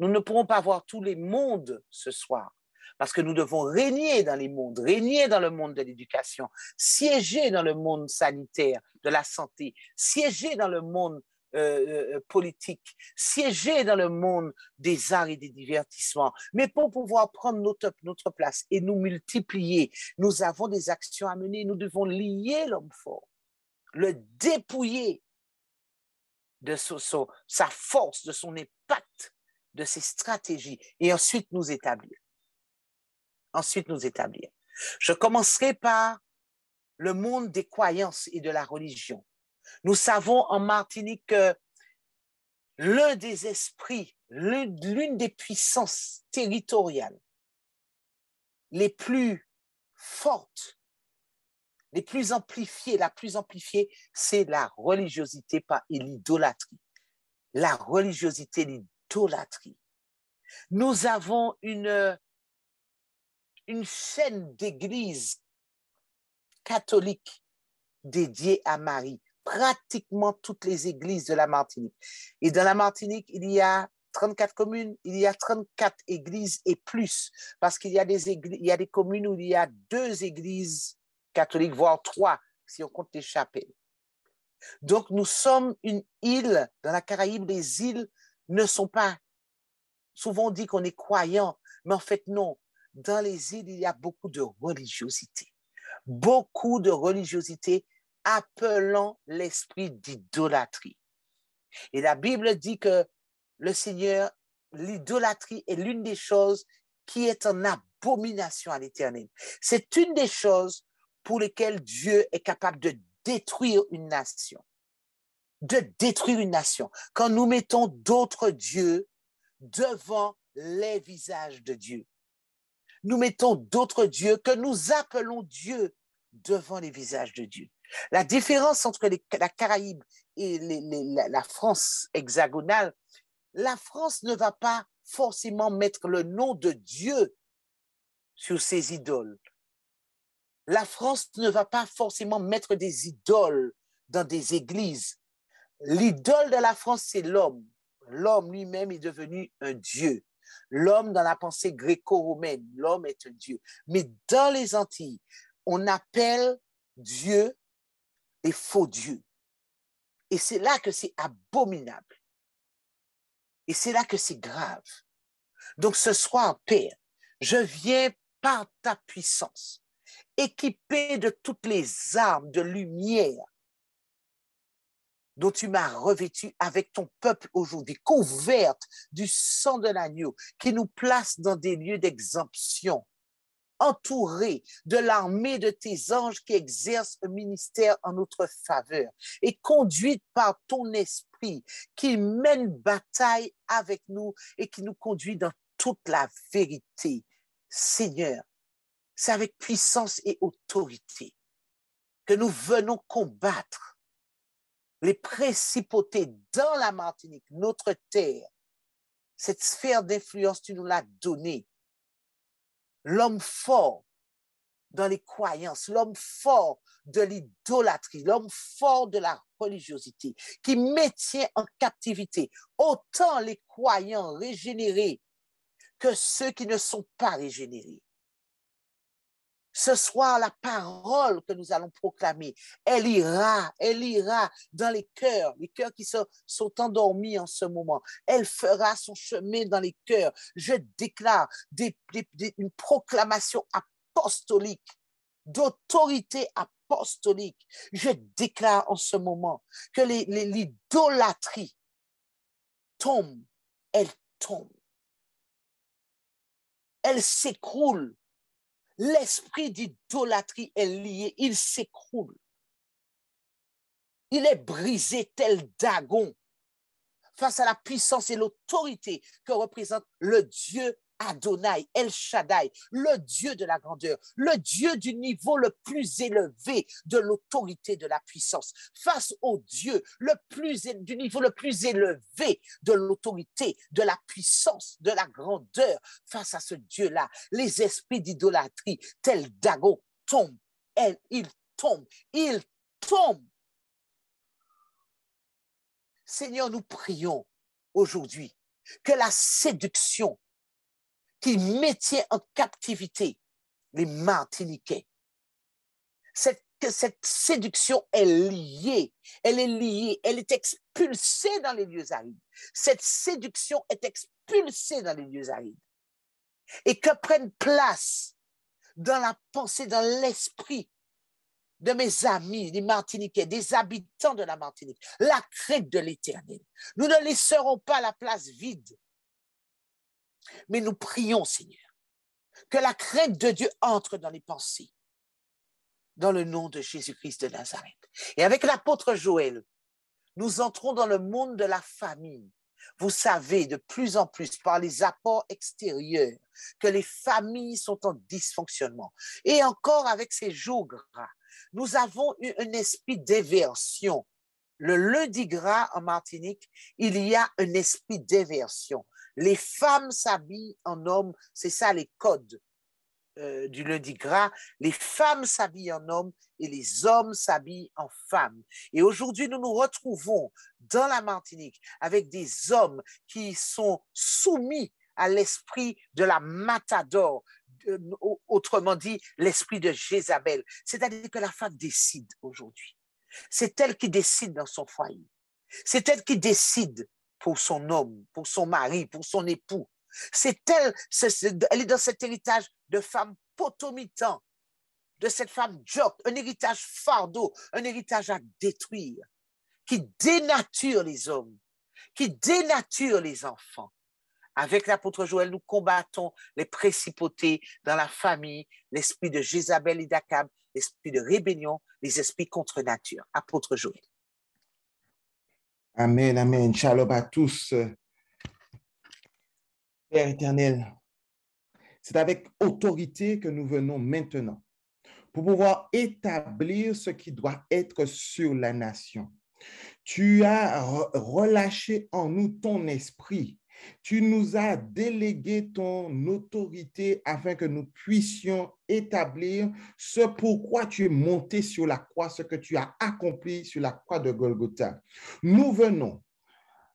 ne pourrons pas voir tous les mondes ce soir, parce que nous devons régner dans les mondes, régner dans le monde de l'éducation, siéger dans le monde sanitaire, de la santé, siéger dans le monde politique, siéger dans le monde des arts et des divertissements. Mais pour pouvoir prendre notre place et nous multiplier, nous avons des actions à mener. Nous devons lier l'homme fort, le dépouiller de sa force, de son impact, de ses stratégies, et ensuite nous établir. Je commencerai par le monde des croyances et de la religion. Nous savons en Martinique que l'un des esprits, l'une des puissances territoriales les plus fortes, les plus amplifiées, la plus amplifiée, c'est la religiosité et l'idolâtrie. La religiosité, l'idolâtrie. Nous avons une chaîne d'églises catholiques dédiées à Marie, pratiquement toutes les églises de la Martinique. Et dans la Martinique, il y a 34 communes, il y a 34 églises et plus, parce qu'il y a des communes où il y a 2 églises catholiques, voire 3, si on compte les chapelles. Donc, nous sommes une île, dans la Caraïbe, les îles ne sont pas, souvent on dit qu'on est croyant, mais en fait non. Dans les îles, il y a beaucoup de religiosité appelant l'esprit d'idolâtrie. Et la Bible dit que le Seigneur, l'idolâtrie est l'une des choses qui est en abomination à l'Éternel. C'est une des choses pour lesquelles Dieu est capable de détruire une nation. Quand nous mettons d'autres dieux devant les visages de Dieu. Nous mettons d'autres dieux que nous appelons Dieu devant les visages de Dieu. La différence entre la Caraïbe et la France hexagonale, la France ne va pas forcément mettre le nom de Dieu sur ses idoles. La France ne va pas forcément mettre des idoles dans des églises. L'idole de la France, c'est l'homme. L'homme lui-même est devenu un dieu. L'homme, dans la pensée gréco-romaine, l'homme est un dieu. Mais dans les Antilles, on appelle Dieu des faux dieux. Et c'est là que c'est abominable. Et c'est là que c'est grave. Donc ce soir, Père, je viens par ta puissance, équipé de toutes les armes de lumière dont tu m'as revêtu avec ton peuple aujourd'hui, couverte du sang de l'agneau qui nous place dans des lieux d'exemption, entourés de l'armée de tes anges qui exercent un ministère en notre faveur et conduite par ton esprit qui mène bataille avec nous et qui nous conduit dans toute la vérité. Seigneur, c'est avec puissance et autorité que nous venons combattre les principautés dans la Martinique, notre terre. Cette sphère d'influence, tu nous l'as donnée. L'homme fort dans les croyances, l'homme fort de l'idolâtrie, l'homme fort de la religiosité, qui maintient en captivité autant les croyants régénérés que ceux qui ne sont pas régénérés. Ce soir, la parole que nous allons proclamer, elle ira dans les cœurs qui sont endormis en ce moment. Elle fera son chemin dans les cœurs. Je déclare une proclamation apostolique, d'autorité apostolique. Je déclare en ce moment que l'idolâtrie tombe, elle tombe. Elle s'écroule. L'esprit d'idolâtrie est lié, il s'écroule. Il est brisé tel Dagon face à la puissance et l'autorité que représente le Dieu Adonai, El Shaddai, le Dieu de la grandeur, le Dieu du niveau le plus élevé de l'autorité, de la puissance, face au Dieu du niveau le plus élevé de l'autorité, de la puissance, de la grandeur, face à ce Dieu-là, les esprits d'idolâtrie, tels Dagon, tombent. Ils tombent, ils tombent. Seigneur, nous prions aujourd'hui que la séduction qui mettait en captivité les Martiniquais, que cette séduction est liée, elle est expulsée dans les lieux arides. Cette séduction est expulsée dans les lieux arides. Et que prenne place dans la pensée, dans l'esprit de mes amis, les Martiniquais, des habitants de la Martinique, la crainte de l'Éternel. Nous ne laisserons pas la place vide, mais nous prions, Seigneur, que la crainte de Dieu entre dans les pensées, dans le nom de Jésus-Christ de Nazareth. Et avec l'apôtre Joël, nous entrons dans le monde de la famille. Vous savez de plus en plus par les apports extérieurs que les familles sont en dysfonctionnement. Et encore avec ces jours gras, nous avons eu un esprit d'éversion. Le lundi gras en Martinique, il y a un esprit d'éversion. Les femmes s'habillent en hommes, c'est ça les codes du lundi gras. Les femmes s'habillent en hommes et les hommes s'habillent en femmes. Et aujourd'hui, nous nous retrouvons dans la Martinique avec des hommes qui sont soumis à l'esprit de la matador, autrement dit, l'esprit de Jézabel. C'est-à-dire que la femme décide aujourd'hui. C'est elle qui décide dans son foyer. C'est elle qui décide pour son homme, pour son mari, pour son époux. Elle est dans cet héritage de femme potomitan, de cette femme jock, un héritage fardeau, un héritage à détruire, qui dénature les hommes, qui dénature les enfants. Avec l'apôtre Joël, nous combattons les principautés dans la famille, l'esprit de Jézabel et d'Akab, l'esprit de rébellion, les esprits contre nature. Apôtre Joël. Amen, amen. Shalom à tous. Père éternel, c'est avec autorité que nous venons maintenant pour pouvoir établir ce qui doit être sur la nation. Tu as relâché en nous ton esprit. Tu nous as délégué ton autorité afin que nous puissions établir ce pourquoi tu es monté sur la croix, ce que tu as accompli sur la croix de Golgotha. Nous venons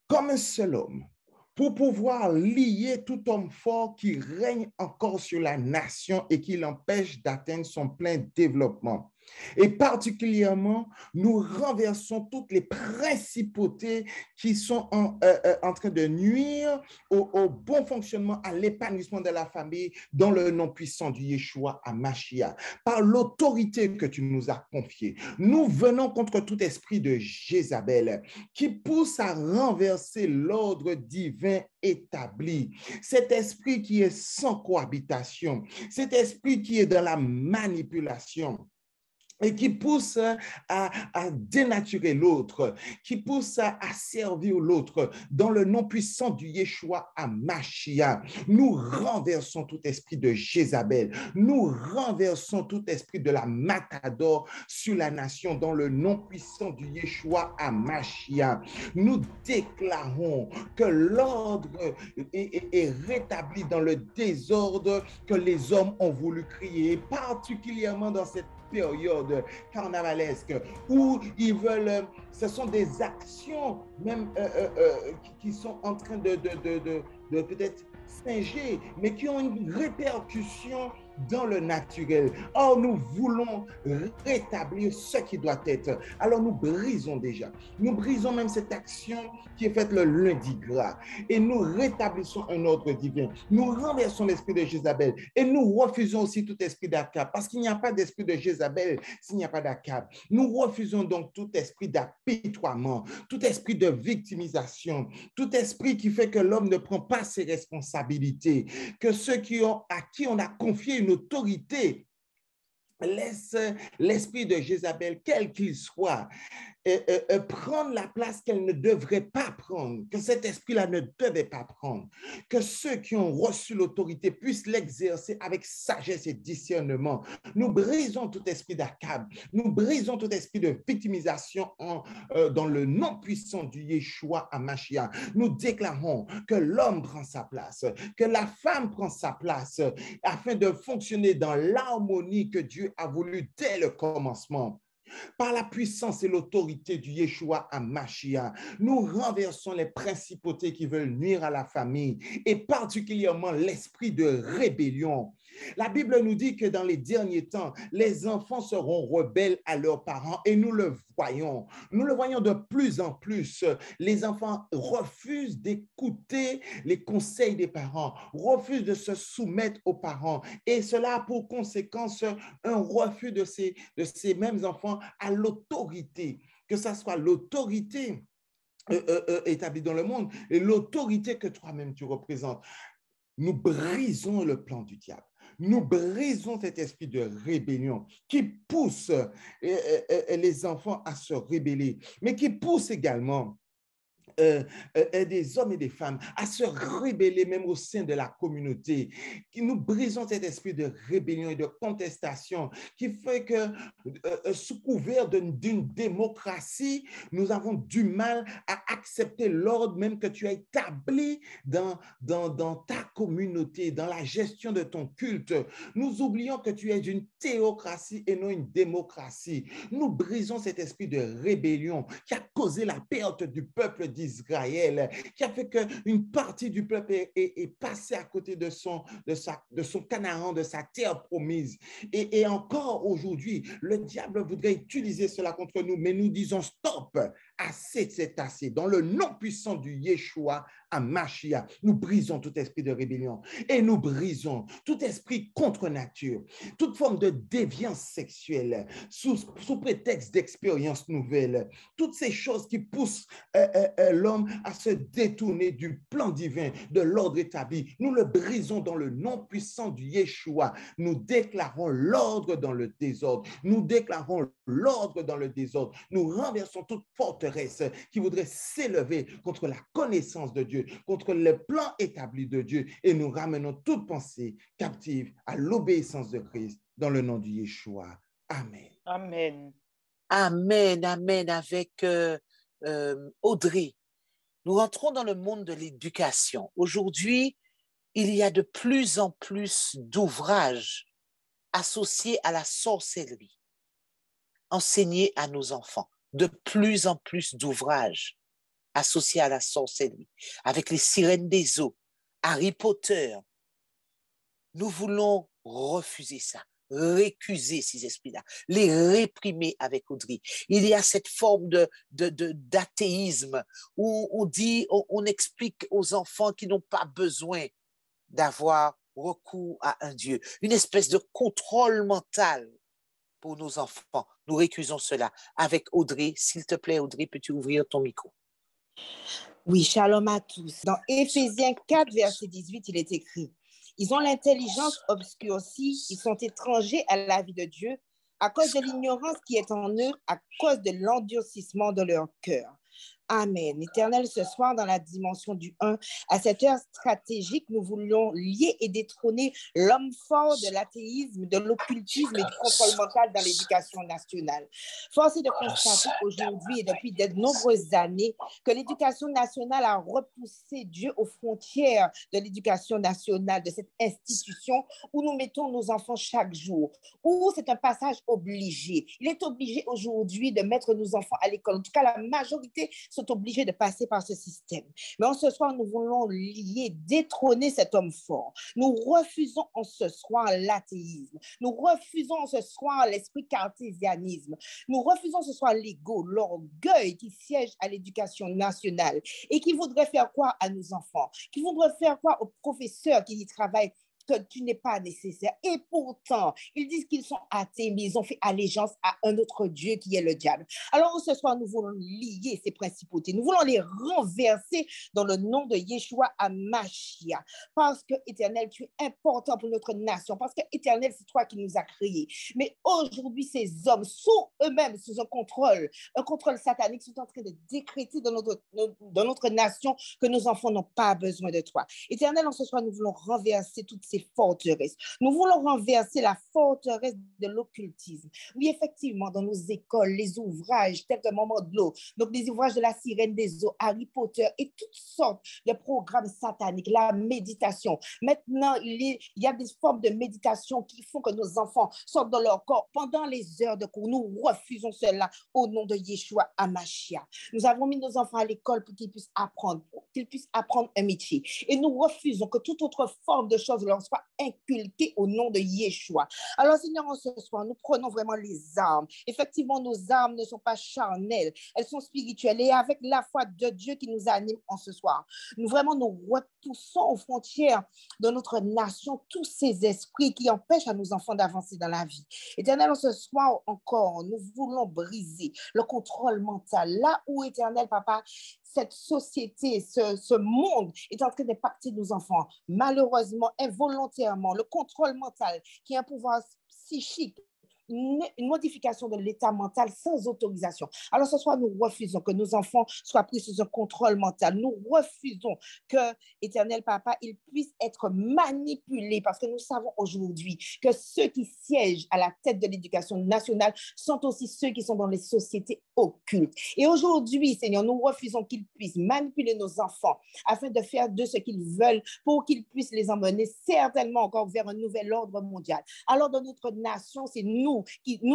comme un seul homme pour pouvoir lier tout homme fort qui règne encore sur la nation et qui l'empêche d'atteindre son plein développement. Et particulièrement, nous renversons toutes les principautés qui sont en train de nuire au bon fonctionnement, à l'épanouissement de la famille dans le nom puissant du Yeshua HaMashiach. Par l'autorité que tu nous as confiée, nous venons contre tout esprit de Jézabel qui pousse à renverser l'ordre divin établi. Cet esprit qui est sans cohabitation, cet esprit qui est dans la manipulation, et qui pousse à dénaturer l'autre, qui pousse à servir l'autre. Dans le nom puissant du Yeshua HaMashiach, nous renversons tout esprit de Jézabel, nous renversons tout esprit de la matador sur la nation dans le nom puissant du Yeshua HaMashiach. Nous déclarons que l'ordre est rétabli dans le désordre que les hommes ont voulu créer, particulièrement dans cette période carnavalesque où ils veulent, ce sont des actions même qui sont en train de peut-être singer, mais qui ont une répercussion dans le naturel. Or, nous voulons rétablir ce qui doit être. Alors, nous brisons déjà. Nous brisons même cette action qui est faite le lundi gras. Et nous rétablissons un ordre divin. Nous renversons l'esprit de Jézabel. Et nous refusons aussi tout esprit d'Akab. Parce qu'il n'y a pas d'esprit de Jézabel s'il n'y a pas d'Akab. Nous refusons donc tout esprit d'apitoiement, tout esprit de victimisation, tout esprit qui fait que l'homme ne prend pas ses responsabilités, que ceux à qui on a confié une autorité laisse l'esprit de Jézabel, quel qu'il soit, prendre la place qu'elle ne devrait pas prendre, que cet esprit-là ne devait pas prendre, que ceux qui ont reçu l'autorité puissent l'exercer avec sagesse et discernement. Nous brisons tout esprit d'accable, nous brisons tout esprit de victimisation dans le nom puissant du Yeshua HaMashiach. Nous déclarons que l'homme prend sa place, que la femme prend sa place, afin de fonctionner dans l'harmonie que Dieu a voulu dès le commencement. Par la puissance et l'autorité du Yeshua HaMashiach, nous renversons les principautés qui veulent nuire à la famille et particulièrement l'esprit de rébellion. La Bible nous dit que dans les derniers temps, les enfants seront rebelles à leurs parents et nous le voyons. Nous le voyons de plus en plus. Les enfants refusent d'écouter les conseils des parents, refusent de se soumettre aux parents et cela a pour conséquence un refus de ces mêmes enfants à l'autorité, que ce soit l'autorité établie dans le monde et l'autorité que toi-même tu représentes. Nous brisons le plan du diable. Nous brisons cet esprit de rébellion qui pousse les enfants à se rébeller, mais qui pousse également des hommes et des femmes à se rébeller même au sein de la communauté. Nous brisons cet esprit de rébellion et de contestation qui fait que sous couvert d'une démocratie, nous avons du mal à accepter l'ordre même que tu as établi dans ta communauté, dans la gestion de ton culte. Nous oublions que tu es une théocratie et non une démocratie. Nous brisons cet esprit de rébellion qui a causé la perte du peuple d'Israël, qui a fait qu'une partie du peuple est passée à côté de son Canaan, de sa terre promise. Et encore aujourd'hui, le diable voudrait utiliser cela contre nous, mais nous disons stop, assez, c'est assez. Dans le nom puissant du Yeshua HaMashiach, nous brisons tout esprit de rébellion et nous brisons tout esprit contre nature, toute forme de déviance sexuelle sous prétexte d'expérience nouvelle, toutes ces choses qui poussent l'homme à se détourner du plan divin, de l'ordre établi. Nous le brisons dans le nom puissant du Yeshua. Nous déclarons l'ordre dans le désordre. Nous déclarons l'ordre dans le désordre. Nous renversons toute forteresse qui voudrait s'élever contre la connaissance de Dieu, contre le plan établi de Dieu, et nous ramenons toute pensée captive à l'obéissance de Christ dans le nom du Yeshua. Amen. Amen. Amen, amen. Avec Audrey, nous rentrons dans le monde de l'éducation. Aujourd'hui, il y a de plus en plus d'ouvrages associés à la sorcellerie, enseignés à nos enfants. De plus en plus d'ouvrages associés à la sorcellerie, avec les sirènes des eaux, Harry Potter. Nous voulons refuser ça, récuser ces esprits-là, les réprimer avec Audrey. Il y a cette forme d'athéisme où on explique aux enfants qu'ils n'ont pas besoin d'avoir recours à un Dieu, une espèce de contrôle mental pour nos enfants. Nous récusons cela avec Audrey. S'il te plaît, Audrey, peux-tu ouvrir ton micro? Oui, shalom à tous. Dans Éphésiens 4, verset 18, il est écrit: ils ont l'intelligence obscurcie, ils sont étrangers à la vie de Dieu à cause de l'ignorance qui est en eux, à cause de l'endurcissement de leur cœur. Amen. Éternel, ce soir, dans la dimension du 1, à cette heure stratégique, nous voulons lier et détrôner l'homme fort de l'athéisme, de l'occultisme et du contrôle mental dans l'éducation nationale. Force est de constater aujourd'hui et depuis de nombreuses années que l'éducation nationale a repoussé Dieu aux frontières de l'éducation nationale, de cette institution où nous mettons nos enfants chaque jour, où c'est un passage obligé. Il est obligé aujourd'hui de mettre nos enfants à l'école. En tout cas, la majorité sont obligés de passer par ce système. Mais en ce soir, nous voulons lier, détrôner cet homme fort. Nous refusons en ce soir l'athéisme. Nous refusons en ce soir l'esprit cartésianisme. Nous refusons ce soir l'ego, l'orgueil qui siège à l'éducation nationale et qui voudrait faire croire à nos enfants, qui voudrait faire croire aux professeurs qui y travaillent que tu n'es pas nécessaire. Et pourtant, ils disent qu'ils sont athées, mais ils ont fait allégeance à un autre Dieu qui est le diable. Alors ce soir, nous voulons lier ces principautés. Nous voulons les renverser dans le nom de Yeshua HaMashiach. Parce que, Éternel, tu es important pour notre nation. Parce que, Éternel, c'est toi qui nous as créés. Mais aujourd'hui, ces hommes sont eux-mêmes sous un contrôle satanique, sont en train de décréter dans notre nation que nos enfants n'ont pas besoin de toi. Éternel, en ce soir, nous voulons renverser toutes ces forteresses. Nous voulons renverser la forteresse de l'occultisme. Oui, effectivement, dans nos écoles, les ouvrages tels que Moment de l'eau, donc les ouvrages de la Sirène des eaux, Harry Potter et toutes sortes de programmes sataniques, la méditation. Maintenant, il y a des formes de méditation qui font que nos enfants sortent dans leur corps pendant les heures de cours. Nous refusons cela au nom de Yeshua HaMashiach. Nous avons mis nos enfants à l'école pour qu'ils puissent apprendre un métier. Et nous refusons que toute autre forme de choses leur soit inculquée au nom de Yeshua. Alors, Seigneur, en ce soir, nous prenons vraiment les armes. Effectivement, nos armes ne sont pas charnelles, elles sont spirituelles. Et avec la foi de Dieu qui nous anime en ce soir, nous repoussons aux frontières de notre nation tous ces esprits qui empêchent à nos enfants d'avancer dans la vie. Éternel, en ce soir encore, nous voulons briser le contrôle mental. Là où, Éternel, Papa, cette société, ce monde est en train d'impacter nos enfants. Malheureusement, involontairement, le contrôle mental, qui est un pouvoir psychique, une modification de l'état mental sans autorisation. Alors ce soir, nous refusons que nos enfants soient pris sous un contrôle mental. Nous refusons que, Éternel Papa, ils puissent être manipulés parce que nous savons aujourd'hui que ceux qui siègent à la tête de l'éducation nationale sont aussi ceux qui sont dans les sociétés occultes. Et aujourd'hui, Seigneur, nous refusons qu'ils puissent manipuler nos enfants afin de faire de ce qu'ils veulent pour qu'ils puissent les emmener certainement encore vers un nouvel ordre mondial. Alors dans notre nation, c'est nous,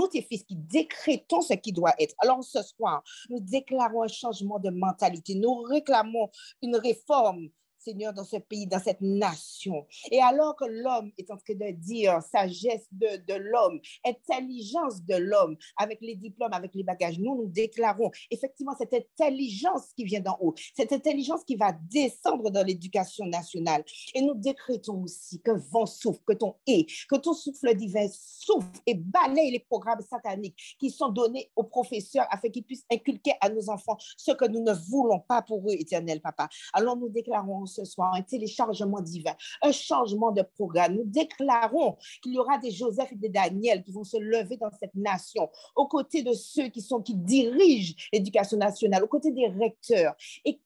tes fils, qui décrétons ce qui doit être. Alors ce soir, nous déclarons un changement de mentalité. Nous réclamons une réforme, Seigneur, dans ce pays, dans cette nation. Et alors que l'homme est en train de dire sagesse de l'homme, intelligence de l'homme, avec les diplômes, avec les bagages, nous déclarons effectivement cette intelligence qui vient d'en haut, cette intelligence qui va descendre dans l'éducation nationale. Et nous décrétons aussi que vent souffle, que ton souffle divin souffle et balaye les programmes sataniques qui sont donnés aux professeurs afin qu'ils puissent inculquer à nos enfants ce que nous ne voulons pas pour eux, Éternel Papa. Alors nous déclarons ce soir un téléchargement divin, un changement de programme. Nous déclarons qu'il y aura des Joseph et des Daniel qui vont se lever dans cette nation, aux côtés de ceux qui dirigent l'éducation nationale, aux côtés des recteurs, et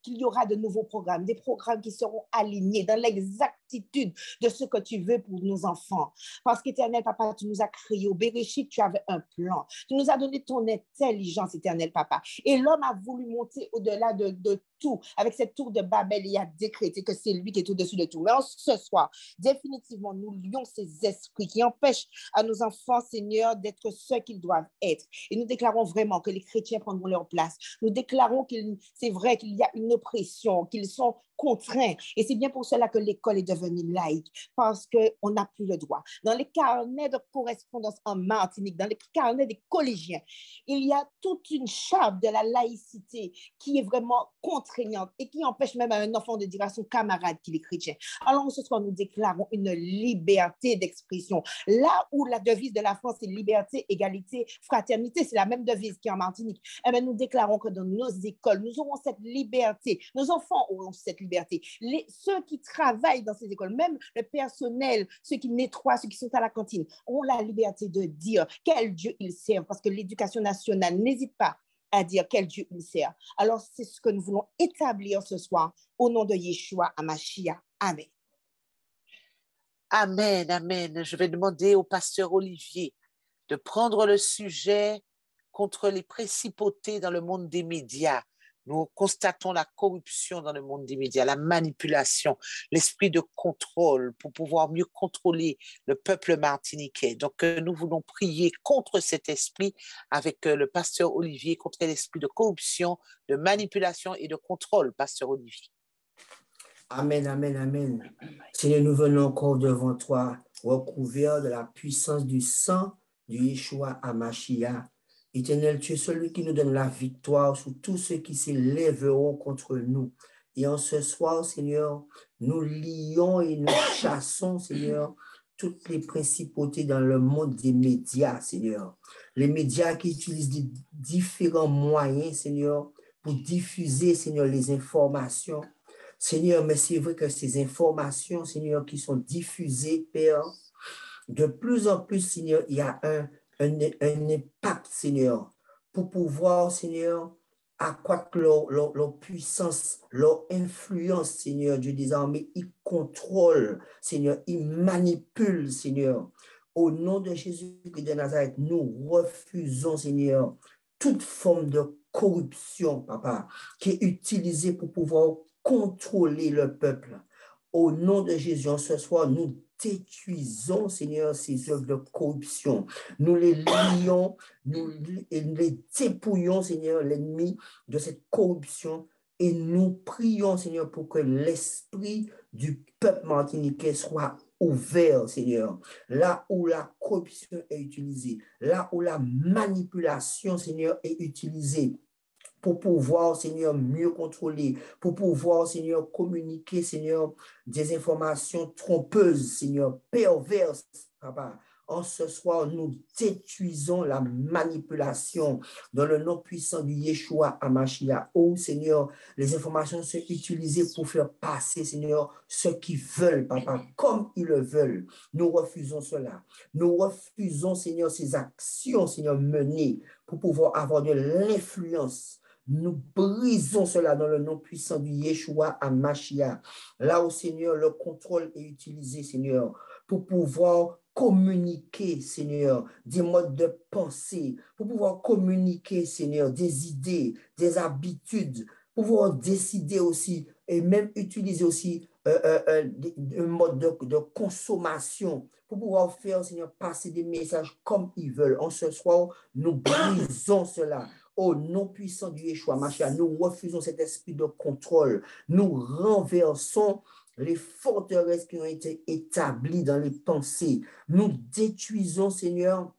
qu'il y aura de nouveaux programmes, des programmes qui seront alignés dans l'exactitude de ce que tu veux pour nos enfants. Parce qu'Éternel Papa, tu nous as créés au Béréchit, tu avais un plan. Tu nous as donné ton intelligence, Éternel Papa. Et l'homme a voulu monter au-delà de tout, avec cette tour de Babel, et a décrété que c'est lui qui est au-dessus de tout. Mais ce soir, définitivement, nous lions ces esprits qui empêchent à nos enfants, Seigneur, d'être ceux qu'ils doivent être. Et nous déclarons vraiment que les chrétiens prendront leur place. Nous déclarons c'est vrai qu'il y a une oppression, qu'ils sont contraints. Et c'est bien pour cela que l'école est devenue laïque, parce qu'on n'a plus le droit. Dans les carnets de correspondance en Martinique, dans les carnets des collégiens, il y a toute une charte de la laïcité qui est vraiment contraignante et qui empêche même à un enfant de dire à son camarade qu'il est chrétien. Alors ce soir, nous déclarons une liberté d'expression. Là où la devise de la France est liberté, égalité, fraternité, c'est la même devise qui est en Martinique. Eh bien, nous déclarons que dans nos écoles, nous aurons cette liberté. Nos enfants auront cette liberté. Ceux qui travaillent dans ces écoles, même le personnel, ceux qui nettoient, ceux qui sont à la cantine, auront la liberté de dire quel Dieu ils servent, parce que l'éducation nationale n'hésite pas à dire quel Dieu il sert. Alors, c'est ce que nous voulons établir ce soir au nom de Yeshua HaMashiach. Amen. Amen, amen. Je vais demander au pasteur Olivier de prendre le sujet contre les principautés dans le monde des médias. Nous constatons la corruption dans le monde des médias, la manipulation, l'esprit de contrôle pour pouvoir mieux contrôler le peuple martiniquais. Donc, nous voulons prier contre cet esprit avec le pasteur Olivier, contre l'esprit de corruption, de manipulation et de contrôle, pasteur Olivier. Amen, amen, amen. Seigneur, nous venons encore devant toi, recouverts de la puissance du sang du Yeshua HaMashiach. Éternel, tu es celui qui nous donne la victoire sur tous ceux qui s'élèveront contre nous. Et en ce soir, Seigneur, Nous lions et nous chassons, Seigneur, toutes les principautés dans le monde des médias, Seigneur. Les médias qui utilisent des différents moyens, Seigneur, pour diffuser, Seigneur, les informations. Seigneur, mais c'est vrai que ces informations, Seigneur, qui sont diffusées, Père, de plus en plus, Seigneur, il y a un impact, Seigneur, pour pouvoir, Seigneur, accroître leur puissance, leur influence, Seigneur Dieu des armées. Ils contrôlent, Seigneur, ils manipulent, Seigneur. Au nom de Jésus-Christ de Nazareth, nous refusons, Seigneur, toute forme de corruption, Papa, qui est utilisée pour pouvoir contrôler le peuple. Au nom de Jésus, ce soir, nous détruisons, Seigneur, ces œuvres de corruption. Nous les lions, nous les dépouillons, Seigneur, l'ennemi de cette corruption. Et nous prions, Seigneur, pour que l'esprit du peuple martiniquais soit ouvert, Seigneur. Là où la corruption est utilisée, là où la manipulation, Seigneur, est utilisée, pour pouvoir, Seigneur, mieux contrôler, pour pouvoir, Seigneur, communiquer, Seigneur, des informations trompeuses, Seigneur, perverses, Papa. En ce soir, nous détruisons la manipulation dans le nom puissant du Yeshua HaMashiach. Oh, Seigneur, les informations sont utilisées pour faire passer, Seigneur, ce qu'ils veulent, Papa, comme ils le veulent. Nous refusons cela. Nous refusons, Seigneur, ces actions, Seigneur, menées pour pouvoir avoir de l'influence. Nous brisons cela dans le nom puissant du Yeshua HaMashiach. Là où, Seigneur, le contrôle est utilisé, Seigneur, pour pouvoir communiquer, Seigneur, des modes de pensée, pour pouvoir communiquer, Seigneur, des idées, des habitudes, pour pouvoir décider aussi et même utiliser aussi un mode de consommation, pour pouvoir faire, Seigneur, passer des messages comme ils veulent. En ce soir, nous brisons cela. Au nom puissant du Yeshua HaMashiach, nous refusons cet esprit de contrôle. Nous renversons les forteresses qui ont été établies dans les pensées. Nous détruisons, Seigneur,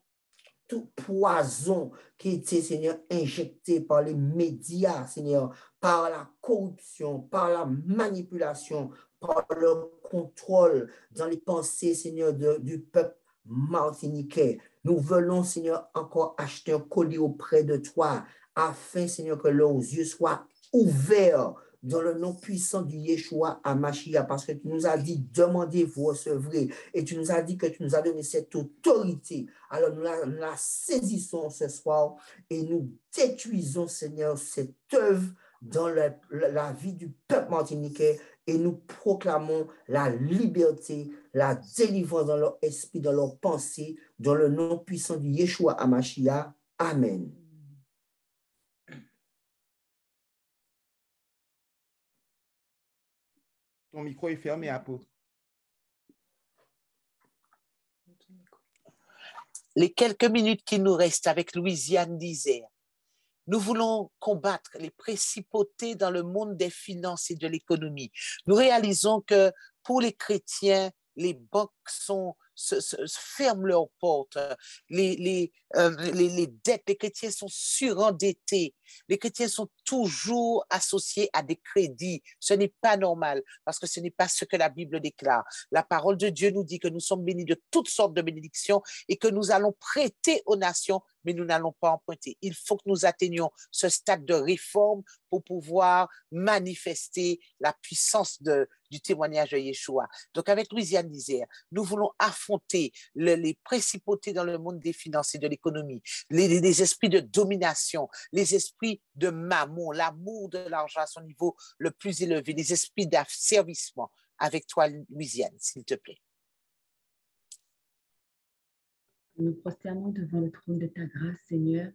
tout poison qui était, Seigneur, injecté par les médias, Seigneur, par la corruption, par la manipulation, par le contrôle dans les pensées, Seigneur, du peuple martiniquais. Nous voulons, Seigneur, encore acheter un collier auprès de toi, afin, Seigneur, que leurs yeux soient ouverts dans le nom puissant du Yeshua HaMashiach, parce que tu nous as dit, demandez, vous recevrez, et tu nous as dit que tu nous as donné cette autorité. Alors nous la saisissons ce soir et nous détruisons, Seigneur, cette œuvre dans la vie du peuple martiniquais, et nous proclamons la liberté, la délivrance dans leur esprit, dans leur pensée, dans le nom puissant du Yeshua HaMashiach. Amen. Ton micro est fermé, apôtre. Les quelques minutes qui nous restent avec Louisiane Dizer, nous voulons combattre les principautés dans le monde des finances et de l'économie. Nous réalisons que pour les chrétiens, les banques ferment leurs portes, les dettes, les chrétiens sont surendettés, les chrétiens sont toujours associés à des crédits. Ce n'est pas normal parce que ce n'est pas ce que la Bible déclare. La parole de Dieu nous dit que nous sommes bénis de toutes sortes de bénédictions et que nous allons prêter aux nations, mais nous n'allons pas emprunter. Il faut que nous atteignions ce stade de réforme pour pouvoir manifester la puissance du témoignage de Yeshua. Donc avec Louisiane Dizer, nous voulons affronter les principautés dans le monde des finances et de l'économie, les esprits de domination, les esprits de mammon, l'amour de l'argent à son niveau le plus élevé, les esprits d'asservissement. Avec toi, Louisiane, s'il te plaît. Nous prosternons devant le trône de ta grâce, Seigneur,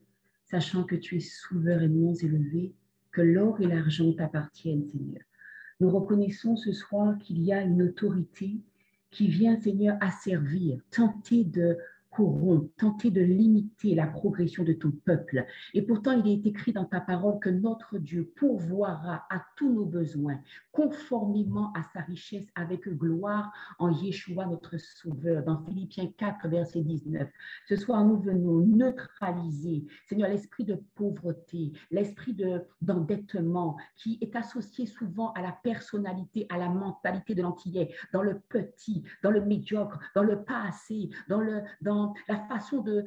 sachant que tu es souverainement élevé, que l'or et l'argent t'appartiennent, Seigneur. Nous reconnaissons ce soir qu'il y a une autorité qui vient, Seigneur, asservir, tenter de corrompre, tenter de limiter la progression de ton peuple. Et pourtant, il est écrit dans ta parole que notre Dieu pourvoira à tous nos besoins, conformément à sa richesse avec gloire en Yeshua, notre Sauveur, dans Philippiens 4, verset 19. Ce soir, nous venons neutraliser, Seigneur, l'esprit de pauvreté, l'esprit d'endettement qui est associé souvent à la personnalité, à la mentalité de l'antillais, dans le petit, dans le médiocre, dans le pas assez, dans la façon de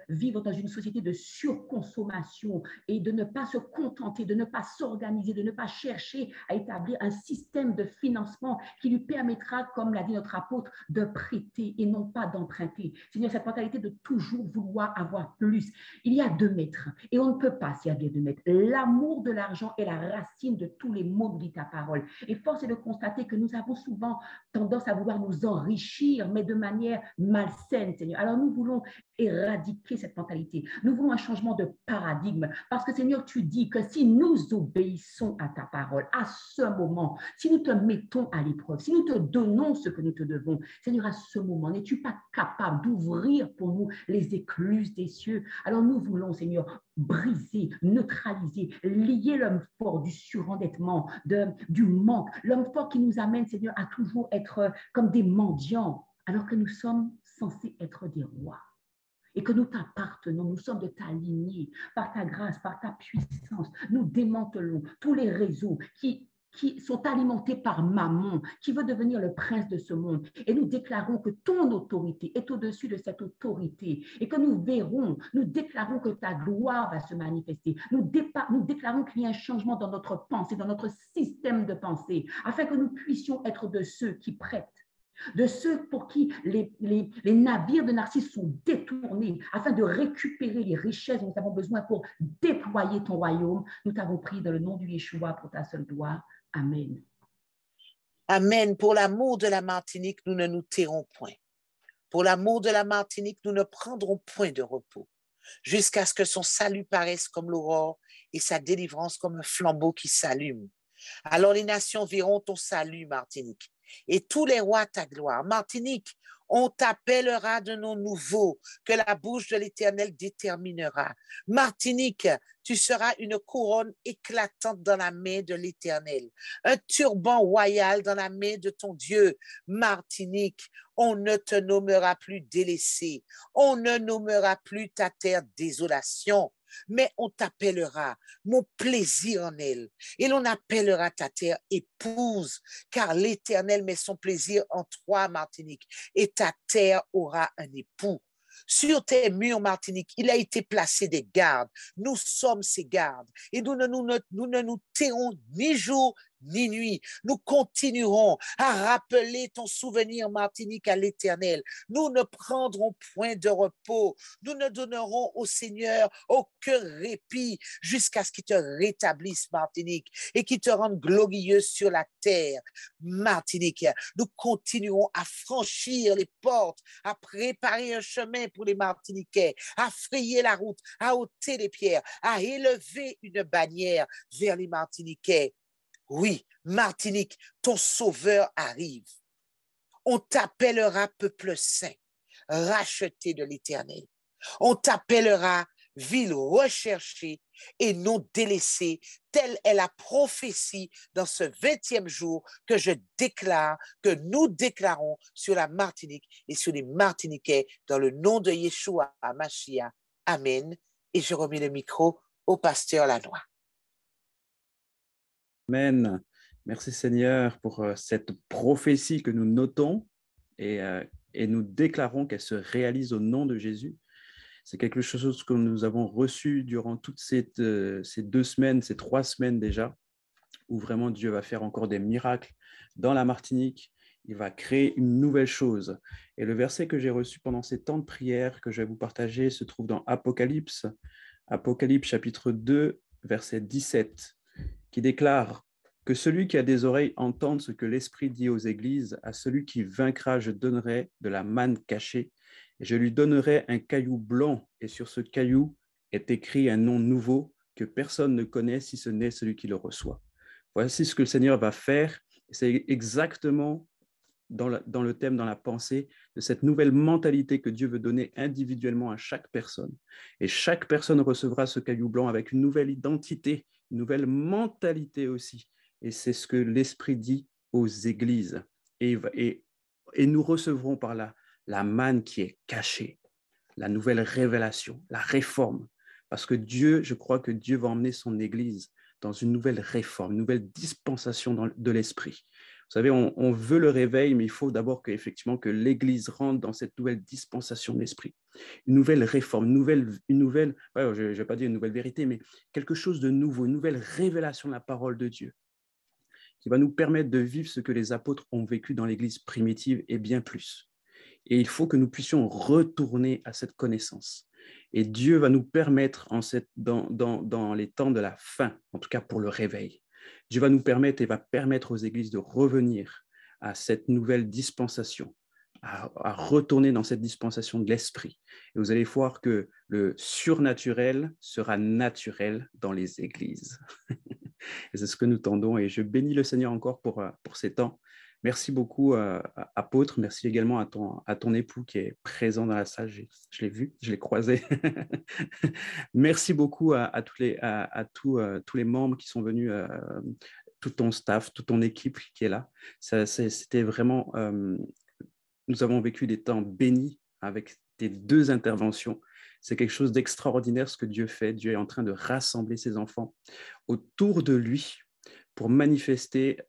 vivre dans une société de surconsommation et de ne pas se contenter, de ne pas s'organiser, de ne pas chercher à établir un système de financement qui lui permettra, comme l'a dit notre apôtre, de prêter et non pas d'emprunter. Seigneur, cette mentalité de toujours vouloir avoir plus. Il y a 2 maîtres et on ne peut pas s'y avoir 2 maîtres. L'amour de l'argent est la racine de tous les maux, dit ta parole. Et force est de constater que nous avons souvent tendance à vouloir nous enrichir, mais de manière malsaine, Seigneur. Alors nous voulons éradiquer cette mentalité. Nous voulons un changement de paradigme parce que, Seigneur, tu dis que si nous obéissons à ta parole, à ce moment, si nous te mettons à l'épreuve, si nous te donnons ce que nous te devons, Seigneur, à ce moment, n'es-tu pas capable d'ouvrir pour nous les écluses des cieux? Alors nous voulons, Seigneur, briser, neutraliser, lier l'homme fort du surendettement, du manque, l'homme fort qui nous amène, Seigneur, à toujours être comme des mendiants, alors que nous sommes censés être des rois et que nous t'appartenons, nous sommes de ta lignée, par ta grâce, par ta puissance. Nous démantelons tous les réseaux qui sont alimentés par Mammon, qui veut devenir le prince de ce monde. Et nous déclarons que ton autorité est au-dessus de cette autorité et que nous verrons, nous déclarons que ta gloire va se manifester. Nous déclarons qu'il y a un changement dans notre pensée, dans notre système de pensée, afin que nous puissions être de ceux qui prêtent, de ceux pour qui les navires de Narcisse sont détournés afin de récupérer les richesses dont nous avons besoin pour déployer ton royaume. Nous t'avons pris dans le nom du Yeshua pour ta seule gloire. Amen. Amen. Pour l'amour de la Martinique, nous ne nous tairons point. Pour l'amour de la Martinique, nous ne prendrons point de repos, jusqu'à ce que son salut paraisse comme l'aurore et sa délivrance comme un flambeau qui s'allume. Alors les nations verront ton salut, Martinique, et tous les rois ta gloire. Martinique, on t'appellera de noms nouveaux que la bouche de l'Éternel déterminera. Martinique, tu seras une couronne éclatante dans la main de l'Éternel, un turban royal dans la main de ton Dieu. Martinique, on ne te nommera plus délaissée, on ne nommera plus ta terre désolation, mais on t'appellera mon plaisir en elle, et l'on appellera ta terre épouse, car l'Éternel met son plaisir en toi, Martinique, et ta terre aura un époux. Sur tes murs, Martinique, il a été placé des gardes. Nous sommes ces gardes et nous ne nous tairons ni jour ni nuit. Nous continuerons à rappeler ton souvenir, Martinique, à l'Éternel. Nous ne prendrons point de repos. Nous ne donnerons au Seigneur aucun répit jusqu'à ce qu'il te rétablisse, Martinique, et qu'il te rende glorieux sur la terre. Martinique, nous continuerons à franchir les portes, à préparer un chemin pour les Martiniquais, à frayer la route, à ôter les pierres, à élever une bannière vers les Martiniquais. Oui, Martinique, ton sauveur arrive. On t'appellera peuple saint, racheté de l'Éternel. On t'appellera ville recherchée et non délaissée. Telle est la prophétie dans ce 20e jour que je déclare, que nous déclarons sur la Martinique et sur les Martiniquais dans le nom de Yeshua Mashiach. Amen. Et je remets le micro au pasteur Lanois. Amen. Merci Seigneur pour cette prophétie que nous notons et nous déclarons qu'elle se réalise au nom de Jésus. C'est quelque chose que nous avons reçu durant toutes ces 2 semaines, ces 3 semaines déjà, où vraiment Dieu va faire encore des miracles dans la Martinique. Il va créer une nouvelle chose. Et le verset que j'ai reçu pendant ces temps de prière que je vais vous partager se trouve dans Apocalypse chapitre 2, verset 17, qui déclare que celui qui a des oreilles entende ce que l'Esprit dit aux églises. À celui qui vaincra, je donnerai de la manne cachée, et je lui donnerai un caillou blanc, et sur ce caillou est écrit un nom nouveau que personne ne connaît si ce n'est celui qui le reçoit. Voici ce que le Seigneur va faire. C'est exactement dans le thème, dans la pensée, de cette nouvelle mentalité que Dieu veut donner individuellement à chaque personne. Et chaque personne recevra ce caillou blanc avec une nouvelle identité, une nouvelle mentalité aussi. Et c'est ce que l'Esprit dit aux églises. Et nous recevrons par là la manne qui est cachée, la nouvelle révélation, la réforme. Parce que Dieu, je crois que Dieu va emmener son Église dans une nouvelle réforme, une nouvelle dispensation de l'Esprit. Vous savez, on veut le réveil, mais il faut d'abord que l'Église rentre dans cette nouvelle dispensation de l'Esprit. Une nouvelle réforme, une nouvelle je ne vais pas dire une nouvelle vérité, mais quelque chose de nouveau, une nouvelle révélation de la parole de Dieu qui va nous permettre de vivre ce que les apôtres ont vécu dans l'Église primitive et bien plus. Et il faut que nous puissions retourner à cette connaissance. Et Dieu va nous permettre dans les temps de la fin, en tout cas pour le réveil, Dieu va nous permettre et va permettre aux églises de revenir à cette nouvelle dispensation, à retourner dans cette dispensation de l'esprit. Et vous allez voir que le surnaturel sera naturel dans les églises. Et c'est ce que nous tendons. Et je bénis le Seigneur encore pour ces temps. Merci beaucoup, apôtre. Merci également à ton époux qui est présent dans la salle. Je l'ai vu, je l'ai croisé. Merci beaucoup à tous les membres qui sont venus, tout ton staff, toute ton équipe qui est là. C'était vraiment... nous avons vécu des temps bénis avec tes 2 interventions. C'est quelque chose d'extraordinaire ce que Dieu fait. Dieu est en train de rassembler ses enfants autour de lui pour manifester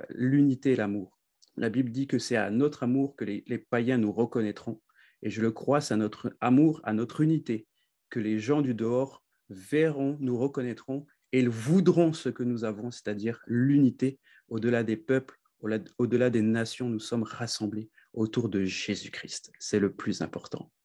l'unité et l'amour. La Bible dit que c'est à notre amour que les païens nous reconnaîtront. Et je le crois, c'est à notre amour, à notre unité, que les gens du dehors verront, nous reconnaîtront et ils voudront ce que nous avons, c'est-à-dire l'unité au-delà des peuples, au-delà des nations. Nous sommes rassemblés autour de Jésus-Christ. C'est le plus important.